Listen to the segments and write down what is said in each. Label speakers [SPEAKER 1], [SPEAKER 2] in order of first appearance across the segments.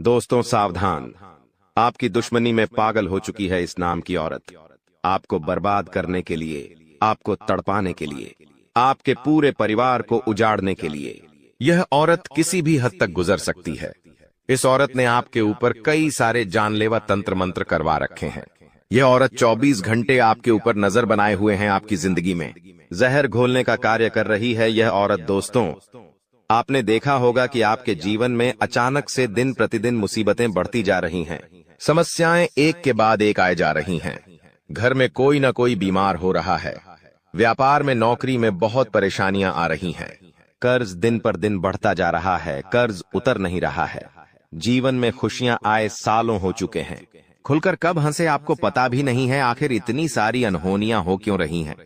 [SPEAKER 1] दोस्तों सावधान, आपकी दुश्मनी में पागल हो चुकी है इस नाम की औरत। आपको बर्बाद करने के लिए, आपको तड़पाने के लिए, आपके पूरे परिवार को उजाड़ने के लिए यह औरत किसी भी हद तक गुजर सकती है। इस औरत ने आपके ऊपर कई सारे जानलेवा तंत्र मंत्र करवा रखे हैं। यह औरत 24 घंटे आपके ऊपर नजर बनाए हुए हैं, आपकी जिंदगी में जहर घोलने का कार्य कर रही है यह औरत। दोस्तों, आपने देखा होगा कि आपके जीवन में अचानक से दिन प्रतिदिन मुसीबतें बढ़ती जा रही हैं। समस्याएं एक के बाद एक आए जा रही हैं। घर में कोई न कोई बीमार हो रहा है। व्यापार में, नौकरी में बहुत परेशानियां आ रही हैं। कर्ज दिन पर दिन बढ़ता जा रहा है, कर्ज उतर नहीं रहा है। जीवन में खुशियां आए सालों हो चुके हैं। खुलकर कब हंसे आपको पता भी नहीं है। आखिर इतनी सारी अनहोनियां हो क्यों रही हैं?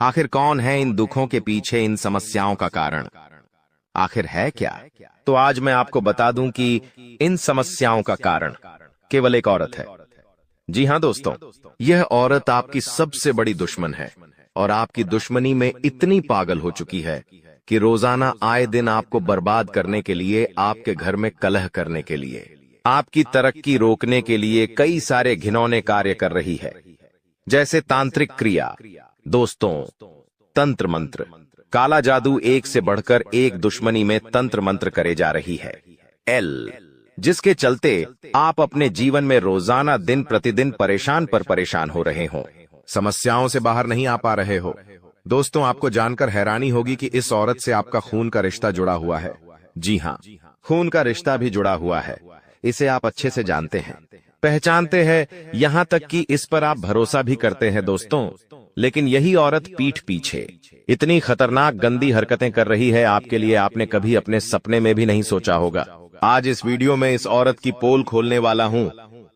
[SPEAKER 1] आखिर कौन है इन दुखों के पीछे, इन समस्याओं का कारण आखिर है क्या? तो आज मैं आपको बता दूं कि इन समस्याओं का कारण केवल एक औरत है। जी हां दोस्तों, यह औरत आपकी सबसे बड़ी दुश्मन है और आपकी दुश्मनी में इतनी पागल हो चुकी है कि रोजाना आए दिन आपको बर्बाद करने के लिए, आपके घर में कलह करने के लिए, आपकी तरक्की रोकने के लिए कई सारे घिनौने कार्य कर रही है। जैसे तांत्रिक क्रिया, दोस्तों, तंत्र मंत्र, काला जादू, एक से बढ़कर एक दुश्मनी में तंत्र मंत्र करे जा रही है। जिसके चलते आप अपने जीवन में रोजाना दिन प्रतिदिन परेशान पर परेशान हो रहे हो, समस्याओं से बाहर नहीं आ पा रहे हो। दोस्तों, आपको जानकर हैरानी होगी कि इस औरत से आपका खून का रिश्ता जुड़ा हुआ है। जी हां, खून का रिश्ता भी जुड़ा हुआ है। इसे आप अच्छे से जानते हैं, पहचानते हैं, यहां तक कि इस पर आप भरोसा भी करते हैं दोस्तों। लेकिन यही औरत पीठ पीछे इतनी खतरनाक गंदी हरकतें कर रही है आपके लिए, आपने कभी अपने सपने में भी नहीं सोचा होगा। आज इस वीडियो में इस औरत की पोल खोलने वाला हूं।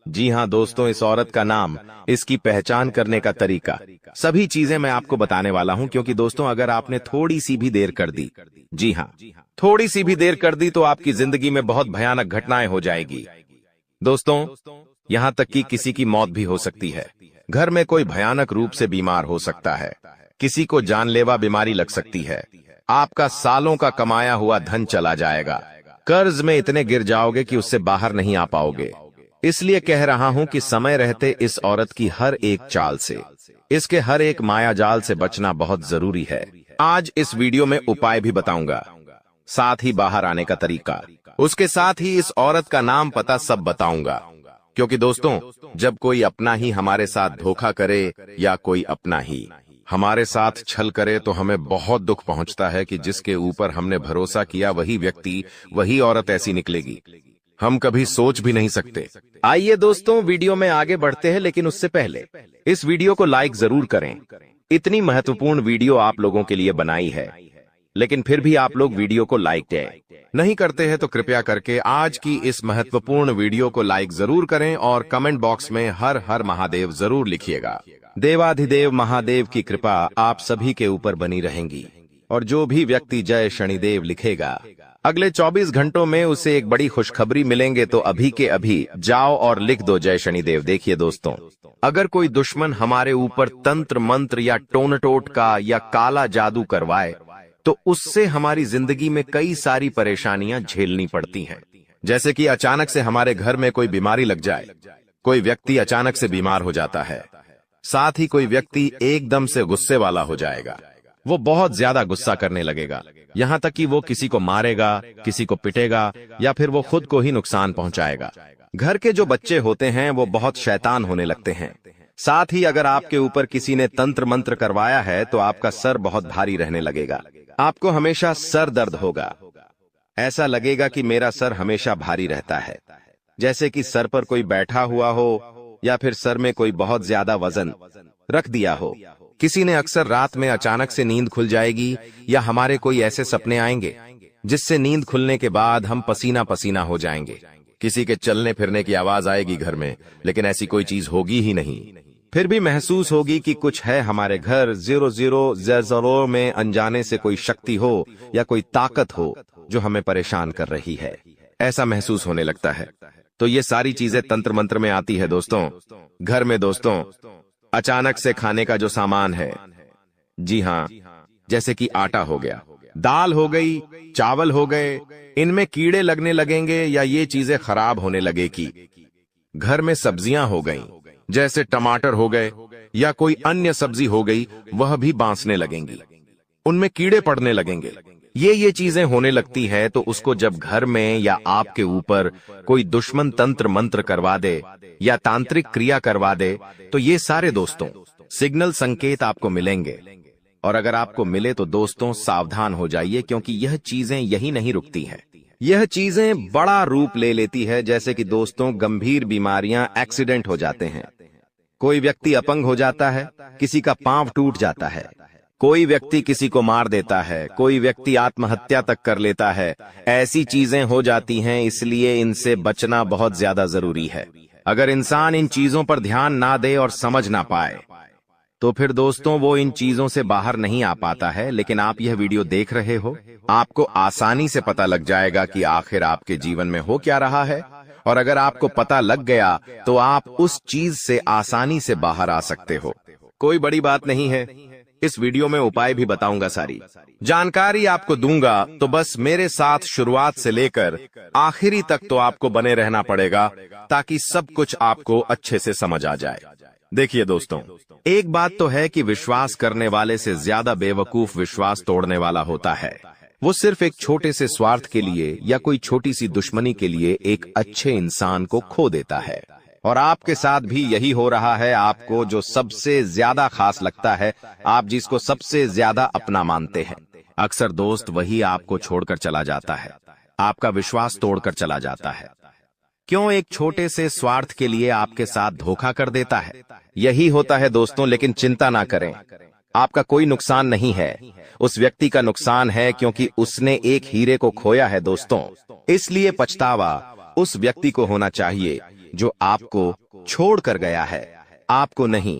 [SPEAKER 1] जी हां दोस्तों, इस औरत का नाम, इसकी पहचान करने का तरीका, सभी चीजें मैं आपको बताने वाला हूं। क्योंकि दोस्तों, अगर आपने थोड़ी सी भी देर कर दी, जी हां, थोड़ी सी भी देर कर दी, तो आपकी जिंदगी में बहुत भयानक घटनाएं हो जाएगी। दोस्तों, यहां तक कि किसी की मौत भी हो सकती है। घर में कोई भयानक रूप से बीमार हो सकता है। किसी को जानलेवा बीमारी लग सकती है। आपका सालों का कमाया हुआ धन चला जाएगा। कर्ज में इतने गिर जाओगे कि उससे बाहर नहीं आ पाओगे। इसलिए कह रहा हूं कि समय रहते इस औरत की हर एक चाल से, इसके हर एक माया जाल से बचना बहुत जरूरी है। आज इस वीडियो में उपाय भी बताऊंगा, साथ ही बाहर आने का तरीका, उसके साथ ही इस औरत का नाम, पता सब बताऊंगा। क्योंकि दोस्तों, जब कोई अपना ही हमारे साथ धोखा करे या कोई अपना ही हमारे साथ छल करे, तो हमें बहुत दुख पहुंचता है कि जिसके ऊपर हमने भरोसा किया वही व्यक्ति, वही औरत ऐसी निकलेगी। हम कभी सोच भी नहीं सकते। आइए दोस्तों, वीडियो में आगे बढ़ते हैं, लेकिन उससे पहले इस वीडियो को लाइक जरूर करें। इतनी महत्वपूर्ण वीडियो आप लोगों के लिए बनाई है, लेकिन फिर भी आप लोग वीडियो को लाइक नहीं करते हैं। तो कृपया करके आज की इस महत्वपूर्ण वीडियो को लाइक जरूर करें और कमेंट बॉक्स में हर हर महादेव जरूर लिखिएगा। देवाधिदेव महादेव की कृपा आप सभी के ऊपर बनी रहेंगी और जो भी व्यक्ति जय शनिदेव लिखेगा, अगले 24 घंटों में उसे एक बड़ी खुशखबरी मिलेंगे। तो अभी के अभी जाओ और लिख दो जय शनिदेव। देखिए दोस्तों, अगर कोई दुश्मन हमारे ऊपर तंत्र मंत्र या टोनटोट का या काला जादू करवाए, तो उससे हमारी जिंदगी में कई सारी परेशानियां झेलनी पड़ती हैं। जैसे कि अचानक से हमारे घर में कोई बीमारी लग जाए, कोई व्यक्ति अचानक से बीमार हो जाता है, साथ ही कोई व्यक्ति एकदम से गुस्से वाला हो जाएगा। वो बहुत ज्यादा गुस्सा करने लगेगा, यहां तक कि वो किसी को मारेगा, किसी को पिटेगा या फिर वो खुद को ही नुकसान पहुंचाएगा। घर के जो बच्चे होते हैं वो बहुत शैतान होने लगते हैं। साथ ही अगर आपके ऊपर किसी ने तंत्र मंत्र करवाया है, तो आपका सर बहुत भारी रहने लगेगा। आपको हमेशा सर दर्द होगा। ऐसा लगेगा कि मेरा सर हमेशा भारी रहता है, जैसे कि सर पर कोई बैठा हुआ हो या फिर सर में कोई बहुत ज्यादा वजन रख दिया हो। किसी ने अक्सर रात में अचानक से नींद खुल जाएगी या हमारे कोई ऐसे सपने आएंगे जिससे नींद खुलने के बाद हम पसीना पसीना हो जाएंगे। किसी के चलने फिरने की आवाज आएगी घर में, लेकिन ऐसी कोई चीज होगी ही नहीं। फिर भी महसूस होगी कि कुछ है हमारे घर। 0000 में अनजाने से कोई शक्ति हो या कोई ताकत हो जो हमें परेशान कर रही है, ऐसा महसूस होने लगता है। तो ये सारी चीजें तंत्र मंत्र में आती है दोस्तों। घर में दोस्तों, अचानक से खाने का जो सामान है, जी हां, जैसे कि आटा हो गया, दाल हो गई, चावल हो गए, इनमें कीड़े लगने लगेंगे या ये चीजें खराब होने लगेगी। घर में सब्जियां हो गईं, जैसे टमाटर हो गए या कोई अन्य सब्जी हो गई, वह भी बांसने लगेंगी, उनमें कीड़े पड़ने लगेंगे। ये चीजें होने लगती है तो उसको जब घर में या आपके ऊपर कोई दुश्मन तंत्र मंत्र करवा दे या तांत्रिक क्रिया करवा दे, तो ये सारे दोस्तों सिग्नल संकेत आपको मिलेंगे। और अगर आपको मिले तो दोस्तों सावधान हो जाइए, क्योंकि यह चीजें यही नहीं रुकती हैं। यह चीजें बड़ा रूप ले लेती है, जैसे कि दोस्तों गंभीर बीमारियां, एक्सीडेंट हो जाते हैं, कोई व्यक्ति अपंग हो जाता है, किसी का पांव टूट जाता है, कोई व्यक्ति किसी को मार देता है, कोई व्यक्ति आत्महत्या तक कर लेता है। ऐसी चीजें हो जाती हैं, इसलिए इनसे बचना बहुत ज्यादा जरूरी है। अगर इंसान इन चीजों पर ध्यान ना दे और समझ ना पाए तो फिर दोस्तों वो इन चीजों से बाहर नहीं आ पाता है। लेकिन आप यह वीडियो देख रहे हो, आपको आसानी से पता लग जाएगा कि आखिर आपके जीवन में हो क्या रहा है। और अगर आपको पता लग गया तो आप उस चीज से आसानी से बाहर आ सकते हो। कोई बड़ी बात नहीं है, इस वीडियो में उपाय भी बताऊंगा, सारी जानकारी आपको दूंगा। तो बस मेरे साथ शुरुआत से लेकर आखिरी तक तो आपको बने रहना पड़ेगा, ताकि सब कुछ आपको अच्छे से समझ आ जाए। देखिए दोस्तों, एक बात तो है कि विश्वास करने वाले से ज्यादा बेवकूफ विश्वास तोड़ने वाला होता है। वो सिर्फ एक छोटे से स्वार्थ के लिए या कोई छोटी सी दुश्मनी के लिए एक अच्छे इंसान को खो देता है। और आपके साथ भी यही हो रहा है। आपको जो सबसे ज्यादा खास लगता है, आप जिसको सबसे ज्यादा अपना मानते हैं, अक्सर दोस्त वही आपको छोड़कर चला जाता है, आपका विश्वास तोड़कर चला जाता है। क्यों? एक छोटे से स्वार्थ के लिए आपके साथ धोखा कर देता है। यही होता है दोस्तों। लेकिन चिंता ना करें, आपका कोई नुकसान नहीं है, उस व्यक्ति का नुकसान है, क्योंकि उसने एक हीरे को खोया है दोस्तों। इसलिए पछतावा उस व्यक्ति को होना चाहिए जो आपको छोड़ कर गया है, आपको नहीं।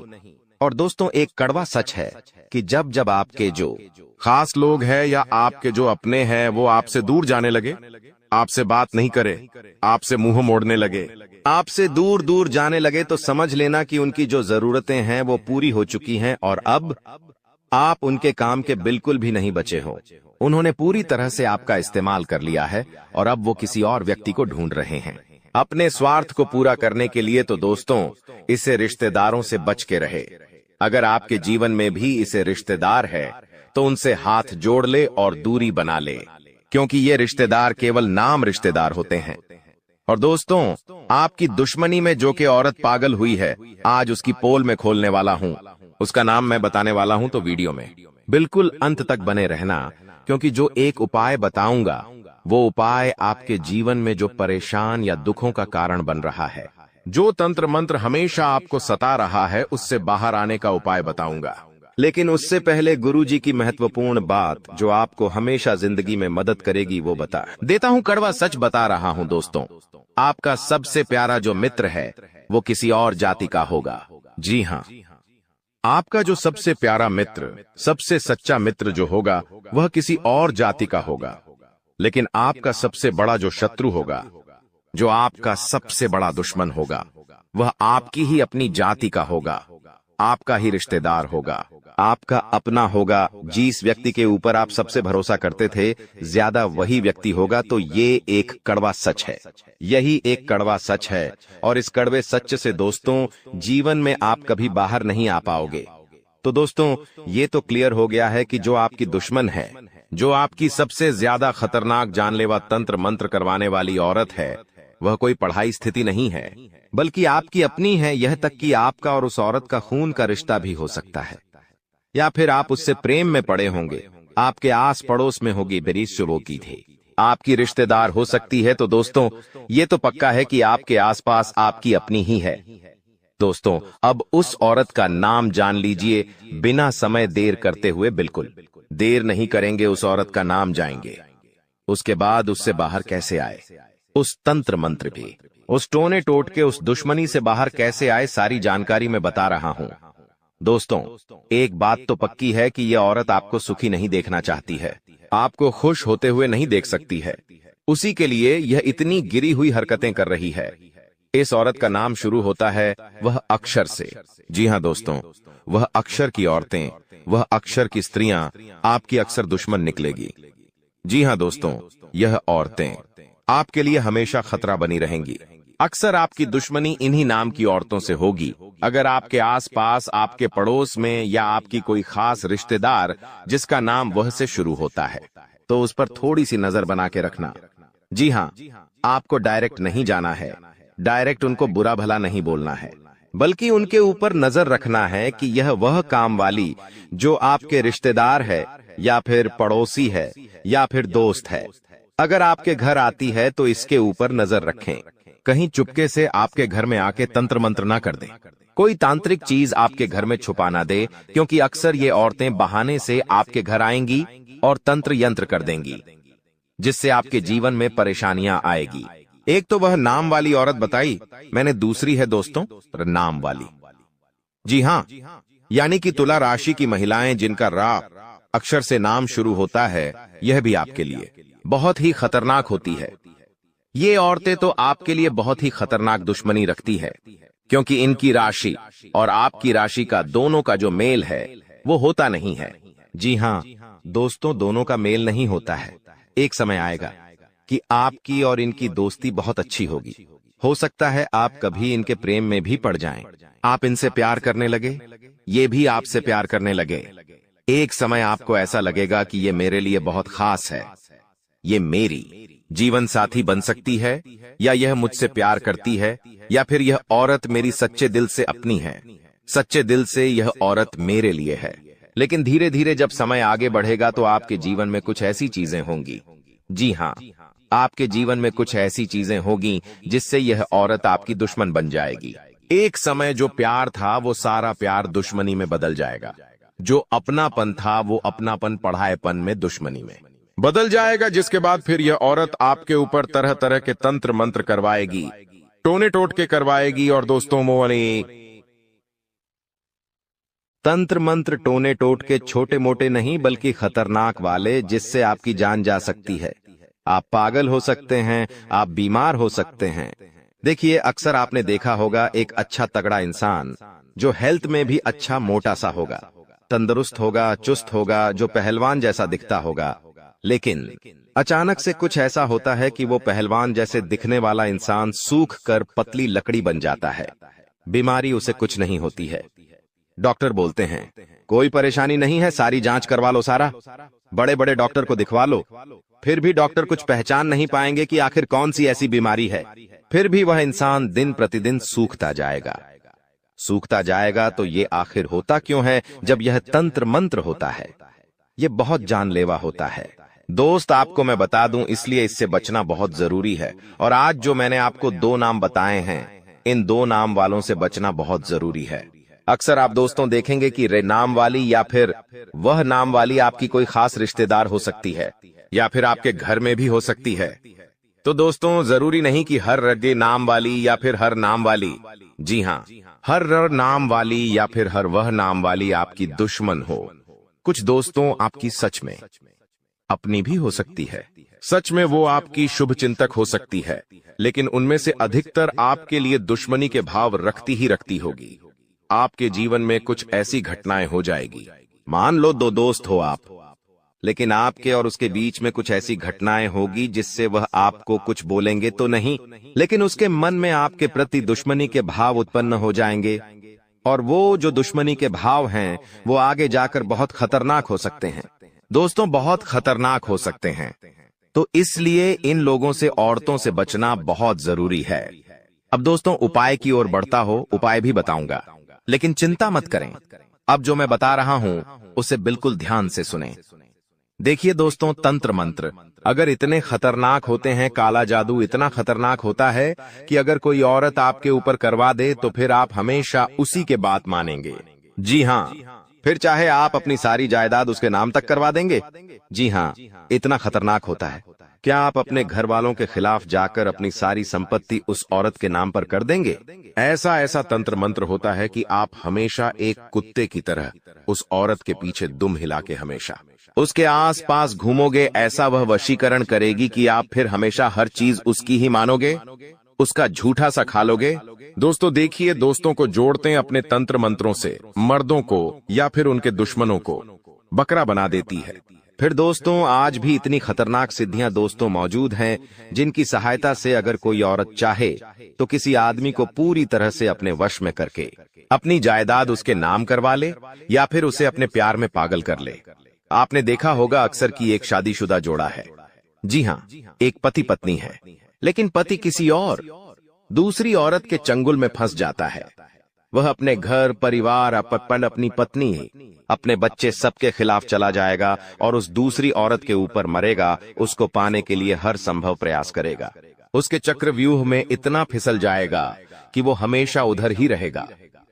[SPEAKER 1] और दोस्तों एक कड़वा सच है कि जब जब आपके जो खास लोग हैं या आपके जो अपने हैं वो आपसे दूर जाने लगे, आपसे बात नहीं करे, आपसे मुंह मोड़ने लगे, आपसे दूर दूर जाने लगे, तो समझ लेना कि उनकी जो जरूरतें हैं वो पूरी हो चुकी हैं और अब आप उनके काम के बिल्कुल भी नहीं बचे हो। उन्होंने पूरी तरह से आपका इस्तेमाल कर लिया है और अब वो किसी और व्यक्ति को ढूंढ रहे हैं अपने स्वार्थ को पूरा करने के लिए। तो दोस्तों इसे रिश्तेदारों से बच के रहे। अगर आपके जीवन में भी इसे रिश्तेदार है तो उनसे हाथ जोड़ ले और दूरी बना ले, क्योंकि ये रिश्तेदार केवल नाम रिश्तेदार होते हैं। और दोस्तों आपकी दुश्मनी में जो कि औरत पागल हुई है, आज उसकी पोल में खोलने वाला हूं, उसका नाम मैं बताने वाला हूं। तो वीडियो में बिल्कुल अंत तक बने रहना, क्योंकि जो एक उपाय बताऊंगा वो उपाय आपके जीवन में जो परेशान या दुखों का कारण बन रहा है, जो तंत्र मंत्र हमेशा आपको सता रहा है, उससे बाहर आने का उपाय बताऊंगा। लेकिन उससे पहले गुरुजी की महत्वपूर्ण बात जो आपको हमेशा जिंदगी में मदद करेगी वो बता देता हूं। कड़वा सच बता रहा हूं दोस्तों, आपका सबसे प्यारा जो मित्र है वो किसी और जाति का होगा। जी हाँ, आपका जो सबसे प्यारा मित्र, सबसे सच्चा मित्र जो होगा वह किसी और जाति का होगा। लेकिन आपका सबसे बड़ा जो शत्रु होगा, जो आपका सबसे बड़ा दुश्मन होगा, वह आपकी ही अपनी जाति का होगा, आपका ही रिश्तेदार होगा, आपका अपना होगा। जिस व्यक्ति के ऊपर आप सबसे भरोसा करते थे, ज्यादा वही व्यक्ति होगा। तो ये एक कड़वा सच है, यही एक कड़वा सच है। और इस कड़वे सच से दोस्तों जीवन में आप कभी बाहर नहीं आ पाओगे। तो दोस्तों ये तो क्लियर हो गया है कि जो आपकी दुश्मन है, जो आपकी सबसे ज्यादा खतरनाक जानलेवा तंत्र मंत्र करवाने वाली औरत है, वह कोई पढ़ाई स्थिति नहीं है, बल्कि आपकी अपनी है। यह तक कि आपका और उस औरत का खून का रिश्ता भी हो सकता है, या फिर आप उससे प्रेम में पड़े होंगे, आपके आस पड़ोस में होगी बेरिशुबो की थी, आपकी रिश्तेदार हो सकती है। तो दोस्तों ये तो पक्का है कि आपके आसपास आपकी अपनी ही है। दोस्तों अब उस औरत का नाम जान लीजिए, बिना समय देर करते हुए। बिल्कुल देर नहीं करेंगे, उस औरत का नाम जाएंगे। उसके बाद उससे बाहर कैसे आए, उस तंत्र मंत्र भी, उस टोने टोटके, उस दुश्मनी से बाहर कैसे आए, सारी जानकारी मैं बता रहा हूं। दोस्तों एक बात तो पक्की है कि यह औरत आपको सुखी नहीं देखना चाहती है, आपको खुश होते हुए नहीं देख सकती है। उसी के लिए यह इतनी गिरी हुई हरकतें कर रही है। इस औरत का नाम शुरू होता है वह अक्षर से। जी हाँ दोस्तों, वह अक्षर की औरतें, वह अक्षर की स्त्रियां आपकी अक्सर दुश्मन निकलेगी। जी हाँ दोस्तों, यह औरतें आपके लिए हमेशा खतरा बनी रहेंगी। अक्सर आपकी दुश्मनी इन्हीं नाम की औरतों से होगी। अगर आपके आसपास, आपके पड़ोस में या आपकी कोई खास रिश्तेदार जिसका नाम वह से शुरू होता है, तो उस पर थोड़ी सी नजर बना के रखना। जी हाँ, आपको डायरेक्ट नहीं जाना है, डायरेक्ट उनको बुरा भला नहीं बोलना है, बल्कि उनके ऊपर नजर रखना है कि यह वह काम वाली जो आपके रिश्तेदार है या फिर पड़ोसी है या फिर दोस्त है, अगर आपके घर आती है तो इसके ऊपर नजर रखें। कहीं चुपके से आपके घर में आके तंत्र मंत्र ना कर दें, कोई तांत्रिक चीज आपके घर में छुपा ना दे, क्योंकि अक्सर ये औरतें बहाने से आपके घर आएंगी और तंत्र यंत्र कर देंगी, जिससे आपके जीवन में परेशानियां आएगी। एक तो वह नाम वाली औरत बताई, मैंने दूसरी है दोस्तों नाम वाली। जी हाँ, यानी कि तुला राशि की महिलाएं जिनका रा अक्षर से नाम शुरू होता है, यह भी आपके लिए बहुत ही खतरनाक होती है। ये औरतें तो आपके लिए बहुत ही खतरनाक दुश्मनी रखती है, क्योंकि इनकी राशि और आपकी राशि का दोनों का जो मेल है वो होता नहीं है। जी हाँ दोस्तों, दोनों का मेल नहीं होता है। एक समय आएगा कि आपकी और इनकी दोस्ती बहुत अच्छी होगी। हो सकता है आप कभी इनके प्रेम में भी पड़ जाएं। आप इनसे प्यार करने लगे, ये भी आपसे प्यार करने लगे। एक समय आपको ऐसा लगेगा कि ये मेरे लिए बहुत खास है, ये मेरी जीवन साथी बन सकती है, या यह मुझसे प्यार करती है, या फिर यह औरत मेरी सच्चे दिल से अपनी है, सच्चे दिल से यह औरत मेरे लिए है। लेकिन धीरे धीरे जब समय आगे बढ़ेगा तो आपके जीवन में कुछ ऐसी चीजें होंगी, जी हाँ, आपके जीवन में कुछ ऐसी चीजें होगी जिससे यह औरत आपकी दुश्मन बन जाएगी। एक समय जो प्यार था वो सारा प्यार दुश्मनी में बदल जाएगा। जो अपनापन था वो अपनापन पढ़ाएपन में दुश्मनी में बदल जाएगा, जिसके बाद फिर यह औरत आपके ऊपर तरह तरह के तंत्र मंत्र करवाएगी, टोने टोटके करवाएगी। और दोस्तों मोनी तंत्र मंत्र टोने टोटके छोटे मोटे नहीं बल्कि खतरनाक वाले, जिससे आपकी जान जा सकती है। आप पागल हो सकते हैं, आप बीमार हो सकते हैं। देखिए, अक्सर आपने देखा होगा एक अच्छा तगड़ा इंसान जो हेल्थ में भी अच्छा मोटा सा होगा, तंदुरुस्त होगा, चुस्त होगा, जो पहलवान जैसा दिखता होगा, लेकिन अचानक से कुछ ऐसा होता है कि वो पहलवान जैसे दिखने वाला इंसान सूख कर पतली लकड़ी बन जाता है। बीमारी उसे कुछ नहीं होती है। डॉक्टर बोलते हैं कोई परेशानी नहीं है, सारी जांच करवा लो, सारा बड़े बड़े डॉक्टर को दिखवा लो, फिर भी डॉक्टर कुछ पहचान नहीं पाएंगे कि आखिर कौन सी ऐसी बीमारी है। फिर भी वह इंसान दिन प्रतिदिन सूखता जाएगा, सूखता जाएगा। तो ये आखिर होता क्यों है? जब यह तंत्र मंत्र होता है, ये बहुत जानलेवा होता है। दोस्त, आपको मैं बता दूं, इसलिए इससे बचना बहुत जरूरी है। और आज जो मैंने आपको 2 नाम बताए हैं, इन 2 नाम वालों से बचना बहुत जरूरी है। अक्सर आप दोस्तों देखेंगे कि रे नाम वाली या फिर वह नाम वाली आपकी कोई खास रिश्तेदार हो सकती है, या फिर आपके घर में भी हो सकती है। तो दोस्तों, जरूरी नहीं कि हर रे नाम वाली या फिर हर नाम वाली, जी हाँ, हर र नाम वाली या फिर हर वह नाम वाली आपकी दुश्मन हो। कुछ दोस्तों आपकी सच में अपनी भी हो सकती है, सच में वो आपकी शुभ चिंतक हो सकती है, लेकिन उनमें से अधिकतर आपके लिए दुश्मनी के भाव रखती ही रखती होगी। आपके जीवन में कुछ ऐसी घटनाएं हो जाएगी, मान लो 2 दोस्त हो आप, लेकिन आपके और उसके बीच में कुछ ऐसी घटनाएं होगी जिससे वह आपको कुछ बोलेंगे तो नहीं, लेकिन उसके मन में आपके प्रति दुश्मनी के भाव उत्पन्न हो जाएंगे। और वो जो दुश्मनी के भाव हैं वो आगे जाकर बहुत खतरनाक हो सकते हैं। दोस्तों, बहुत खतरनाक हो सकते हैं। तो इसलिए इन लोगों से, औरतों से बचना बहुत जरूरी है। अब दोस्तों, उपाय की ओर बढ़ता हो, उपाय भी बताऊंगा, लेकिन चिंता मत करें। अब जो मैं बता रहा हूं उसे बिल्कुल ध्यान से सुनें। देखिए दोस्तों, तंत्र मंत्र अगर इतने खतरनाक होते हैं, काला जादू इतना खतरनाक होता है कि अगर कोई औरत आपके ऊपर करवा दे तो फिर आप हमेशा उसी के बात मानेंगे। जी हाँ, फिर चाहे आप अपनी सारी जायदाद उसके नाम तक करवा देंगे। जी हाँ, इतना खतरनाक होता है। क्या आप अपने घर वालों के खिलाफ जाकर अपनी सारी संपत्ति उस औरत के नाम पर कर देंगे? ऐसा ऐसा तंत्र मंत्र होता है कि आप हमेशा एक कुत्ते की तरह उस औरत के पीछे दुम हिला के हमेशा उसके आस पास घूमोगे। ऐसा वह वशीकरण करेगी कि आप फिर हमेशा हर चीज उसकी ही मानोगे, उसका झूठा सा खा लोगे। दोस्तों देखिए, दोस्तों को जोड़ते हैं अपने तंत्र मंत्रों से, मर्दों को या फिर उनके दुश्मनों को बकरा बना देती है। फिर दोस्तों, आज भी इतनी खतरनाक सिद्धियां दोस्तों मौजूद हैं जिनकी सहायता से अगर कोई औरत चाहे तो किसी आदमी को पूरी तरह से अपने वश में करके अपनी जायदाद उसके नाम करवा ले या फिर उसे अपने प्यार में पागल कर ले। आपने देखा होगा अक्सर कि एक शादीशुदा जोड़ा है, जी हाँ, एक पति पत्नी है, लेकिन पति किसी और दूसरी औरत के चंगुल में फंस जाता है। वह अपने घर परिवार, अपनी पत्नी, अपने बच्चे सबके खिलाफ चला जाएगा और उस दूसरी औरत के ऊपर मरेगा। उसको पाने के लिए हर संभव प्रयास करेगा। उसके चक्रव्यूह में इतना फिसल जाएगा कि वो हमेशा उधर ही रहेगा।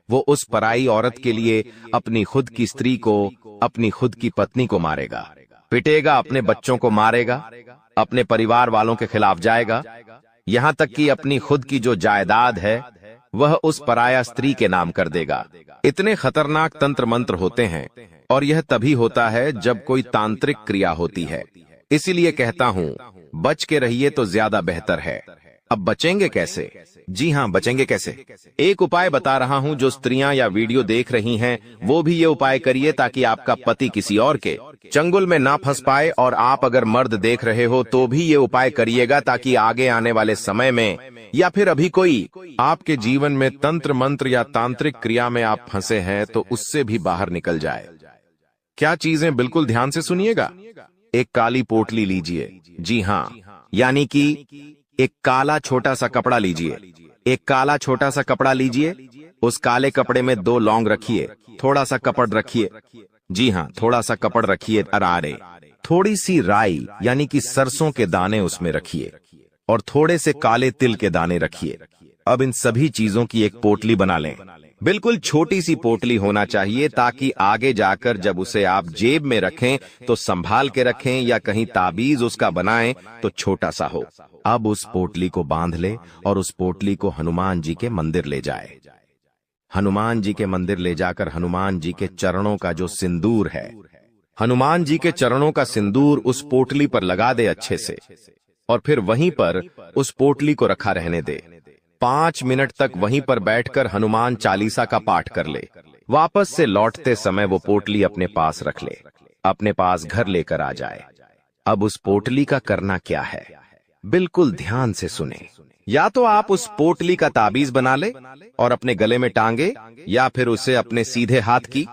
[SPEAKER 1] वो उस पराई औरत के लिए अपनी खुद की स्त्री को, अपनी खुद की पत्नी को मारेगा, पिटेगा, अपने बच्चों को मारेगा, अपने परिवार वालों के खिलाफ जाएगा, यहाँ तक कि अपनी खुद की जो जायदाद है वह उस पराया स्त्री के नाम कर देगा। इतने खतरनाक तंत्र मंत्र होते हैं और यह तभी होता है जब कोई तांत्रिक क्रिया होती है। इसीलिए कहता हूँ, बच के रहिए तो ज्यादा बेहतर है। अब बचेंगे कैसे? जी हाँ, बचेंगे कैसे? एक उपाय बता रहा हूँ। जो स्त्रियां या वीडियो देख रही हैं वो भी ये उपाय करिए ताकि आपका पति किसी और के चंगुल में ना फंस पाए। और आप अगर मर्द देख रहे हो तो भी ये उपाय करिएगा ताकि आगे आने वाले समय में या फिर अभी कोई आपके जीवन में तंत्र मंत्र या तांत्रिक क्रिया में आप फंसे हैं तो उससे भी बाहर निकल जाए। क्या चीजें, बिल्कुल ध्यान से सुनिएगा। एक काली पोटली लीजिए, जी हाँ, यानी कि एक काला छोटा सा कपड़ा लीजिए। एक काला छोटा सा कपड़ा लीजिए, उस काले कपड़े में 2 लौंग रखिए, थोड़ा सा कपड़ रखिए, जी हाँ, थोड़ा सा कपड़ रखिए, अरारे, थोड़ी सी राई यानी कि सरसों के दाने उसमें रखिए और थोड़े से काले तिल के दाने रखिए। अब इन सभी चीजों की एक पोटली बना लें। बिल्कुल छोटी सी पोटली होना चाहिए ताकि आगे जाकर जब उसे आप जेब में रखें तो संभाल के रखें, या कहीं ताबीज उसका बनाएं तो छोटा सा हो। अब उस पोटली को बांध ले और उस पोटली को हनुमान जी के मंदिर ले जाए। हनुमान जी के मंदिर ले जाकर हनुमान जी के चरणों का जो सिंदूर है, हनुमान जी के चरणों का सिंदूर उस पोटली पर लगा दे अच्छे से और फिर वहीं पर उस पोटली को रखा रहने दे। 5 मिनट तक वहीं पर बैठकर हनुमान चालीसा का पाठ कर ले। वापस से लौटते समय वो पोटली अपने पास रख ले, अपने पास घर लेकर आ जाए। अब उस पोटली का करना क्या है, बिल्कुल ध्यान से सुने। या तो आप उस पोटली का ताबीज बना ले और अपने गले में टांगे, या फिर उसे अपने सीधे हाथ की,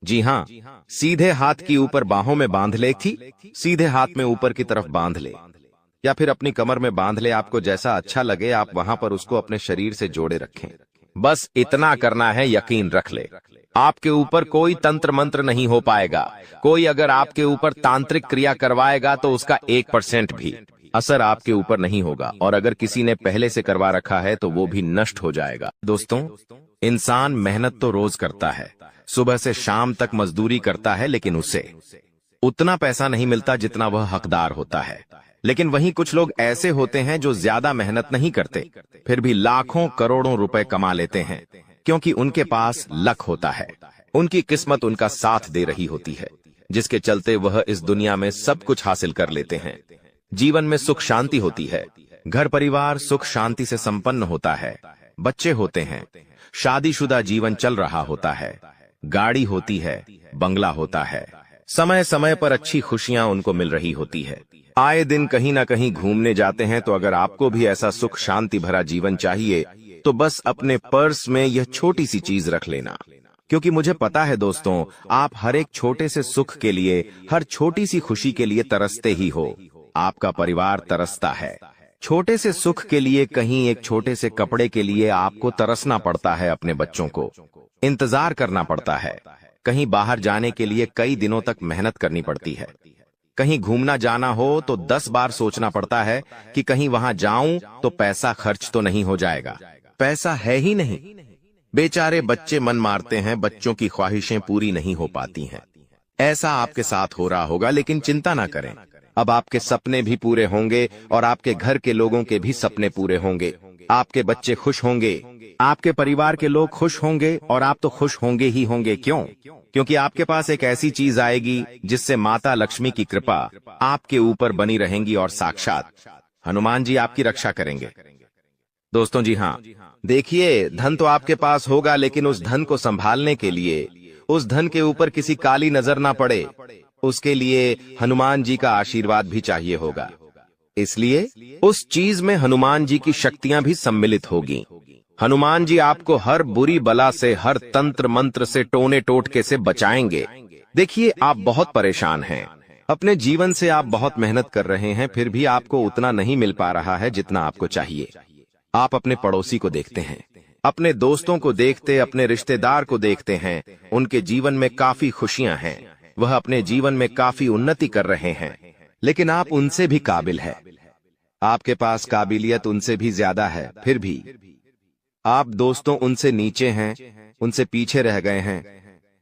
[SPEAKER 1] जी हाँ, सीधे हाथ की ऊपर बाहों में बांध ले थी, सीधे हाथ में ऊपर की तरफ बांध ले, या फिर अपनी कमर में बांध ले। आपको जैसा अच्छा लगे आप वहां पर उसको अपने शरीर से जोड़े रखें। बस इतना करना है, यकीन रख ले, आपके ऊपर कोई तंत्र मंत्र नहीं हो पाएगा। कोई अगर आपके ऊपर तांत्रिक क्रिया करवाएगा तो उसका 1% भी असर आपके ऊपर नहीं होगा, और अगर किसी ने पहले से करवा रखा है तो वो भी नष्ट हो जाएगा। दोस्तों, इंसान मेहनत तो रोज करता है, सुबह से शाम तक मजदूरी करता है, लेकिन उसे उतना पैसा नहीं मिलता जितना वह हकदार होता है। लेकिन वहीं कुछ लोग ऐसे होते हैं जो ज्यादा मेहनत नहीं करते, फिर भी लाखों करोड़ों रुपए कमा लेते हैं, क्योंकि उनके पास लक होता है, उनकी किस्मत उनका साथ दे रही होती है, जिसके चलते वह इस दुनिया में सब कुछ हासिल कर लेते हैं। जीवन में सुख शांति होती है, घर परिवार सुख शांति से संपन्न होता है, बच्चे होते हैं, शादीशुदा जीवन चल रहा होता है, गाड़ी होती है, बंगला होता है, समय समय पर अच्छी खुशियां उनको मिल रही होती है, आए दिन कहीं ना कहीं घूमने जाते हैं। तो अगर आपको भी ऐसा सुख शांति भरा जीवन चाहिए तो बस अपने पर्स में यह छोटी सी चीज रख लेना, क्योंकि मुझे पता है दोस्तों, आप हर एक छोटे से सुख के लिए, हर छोटी सी खुशी के लिए तरसते ही हो। आपका परिवार तरसता है, छोटे से सुख के लिए, कहीं एक छोटे से कपड़े के लिए आपको तरसना पड़ता है, अपने बच्चों को इंतजार करना पड़ता है, कहीं बाहर जाने के लिए कई दिनों तक मेहनत करनी पड़ती है, कहीं घूमना जाना हो तो 10 बार सोचना पड़ता है कि कहीं वहां जाऊं तो पैसा खर्च तो नहीं हो जाएगा, पैसा है ही नहीं। बेचारे बच्चे मन मारते हैं, बच्चों की ख्वाहिशें पूरी नहीं हो पाती हैं। ऐसा आपके साथ हो रहा होगा, लेकिन चिंता ना करें, अब आपके सपने भी पूरे होंगे और आपके घर के लोगों के भी सपने पूरे होंगे। आपके बच्चे खुश होंगे, आपके परिवार के लोग खुश होंगे, और आप तो खुश होंगे ही होंगे। क्यों? क्योंकि आपके पास एक ऐसी चीज आएगी जिससे माता लक्ष्मी की कृपा आपके ऊपर बनी रहेंगी और साक्षात हनुमान जी आपकी रक्षा करेंगे। दोस्तों, जी हाँ, देखिए, धन तो आपके पास होगा, लेकिन उस धन को संभालने के लिए उस धन के ऊपर किसी काली नजर ना पड़े, उसके लिए हनुमान जी का आशीर्वाद भी चाहिए होगा। इसलिए उस चीज में हनुमान जी की शक्तियां भी सम्मिलित होगी। हनुमान जी आपको हर बुरी बला से, हर तंत्र मंत्र से, टोने टोटके से बचाएंगे। देखिए, आप बहुत परेशान हैं, अपने जीवन से आप बहुत मेहनत कर रहे हैं, फिर भी आपको उतना नहीं मिल पा रहा है जितना आपको चाहिए। आप अपने पड़ोसी को देखते हैं, अपने दोस्तों को देखते, अपने रिश्तेदार को देखते हैं, उनके जीवन में काफी खुशियां हैं, वह अपने जीवन में काफी उन्नति कर रहे हैं, लेकिन आप उनसे भी काबिल है, आपके पास काबिलियत उनसे भी ज्यादा है, फिर भी आप दोस्तों उनसे नीचे हैं, उनसे पीछे रह गए हैं।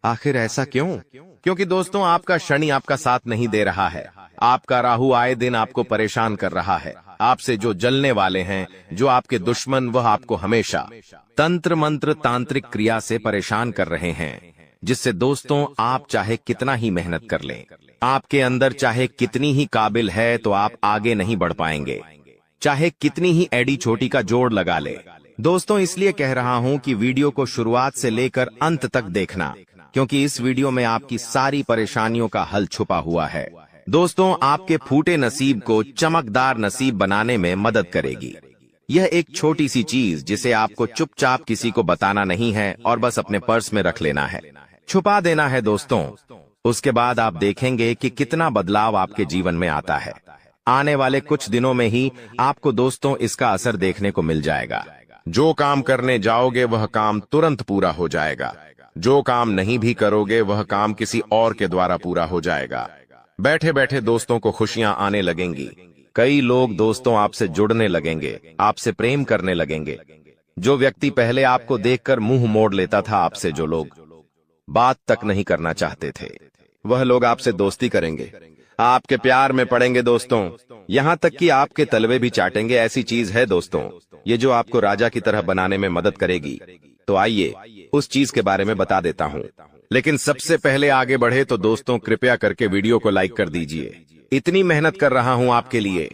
[SPEAKER 1] आखिर ऐसा क्यों? क्योंकि दोस्तों, आपका शनि आपका साथ नहीं दे रहा है, आपका राहु आए दिन आपको परेशान कर रहा है। आपसे जो जलने वाले हैं, जो आपके दुश्मन, वह आपको हमेशा तंत्र मंत्र तांत्रिक क्रिया से परेशान कर रहे हैं, जिससे दोस्तों आप चाहे कितना ही मेहनत कर लें, आपके अंदर चाहे कितनी ही काबिल है, तो आप आगे नहीं बढ़ पाएंगे, चाहे कितनी ही एडी छोटी का जोड़ लगा ले। दोस्तों, इसलिए कह रहा हूं कि वीडियो को शुरुआत से लेकर अंत तक देखना, क्योंकि इस वीडियो में आपकी सारी परेशानियों का हल छुपा हुआ है। दोस्तों, आपके फूटे नसीब को चमकदार नसीब बनाने में मदद करेगी। यह एक छोटी सी चीज जिसे आपको चुपचाप किसी को बताना नहीं है और बस अपने पर्स में रख लेना है, छुपा देना है। दोस्तों, उसके बाद आप देखेंगे कि कितना बदलाव आपके जीवन में आता है। आने वाले कुछ दिनों में ही आपको दोस्तों इसका असर देखने को मिल जाएगा। जो काम करने जाओगे वह काम तुरंत पूरा हो जाएगा, जो काम नहीं भी करोगे वह काम किसी और के द्वारा पूरा हो जाएगा। बैठे बैठे दोस्तों को खुशियां आने लगेंगी, कई लोग दोस्तों आपसे जुड़ने लगेंगे, आपसे प्रेम करने लगेंगे। जो व्यक्ति पहले आपको देखकर मुंह मोड़ लेता था, आपसे जो लोग बात तक नहीं करना चाहते थे, वह लोग आपसे दोस्ती करेंगे, आपके प्यार में पड़ेंगे दोस्तों, यहाँ तक कि आपके तलवे भी चाटेंगे। ऐसी चीज है दोस्तों, ये जो आपको राजा की तरह बनाने में मदद करेगी। तो आइए उस चीज के बारे में बता देता हूँ, लेकिन सबसे पहले आगे बढ़े तो दोस्तों कृपया करके वीडियो को लाइक कर दीजिए। इतनी मेहनत कर रहा हूँ आपके लिए,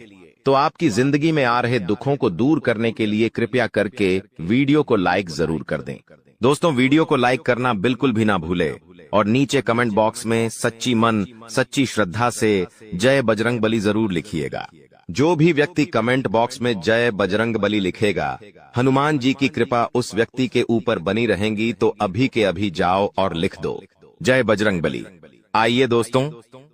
[SPEAKER 1] तो आपकी जिंदगी में आ रहे दुखों को दूर करने के लिए कृपया करके वीडियो को लाइक जरूर कर दें। दोस्तों, वीडियो को लाइक करना बिल्कुल भी ना भूले और नीचे कमेंट बॉक्स में सच्ची मन, सच्ची श्रद्धा से जय बजरंगबली जरूर लिखिएगा। जो भी व्यक्ति कमेंट बॉक्स में जय बजरंगबली लिखेगा, हनुमान जी की कृपा उस व्यक्ति के ऊपर बनी रहेंगी। तो अभी के अभी जाओ और लिख दो जय बजरंगबली। आइए दोस्तों,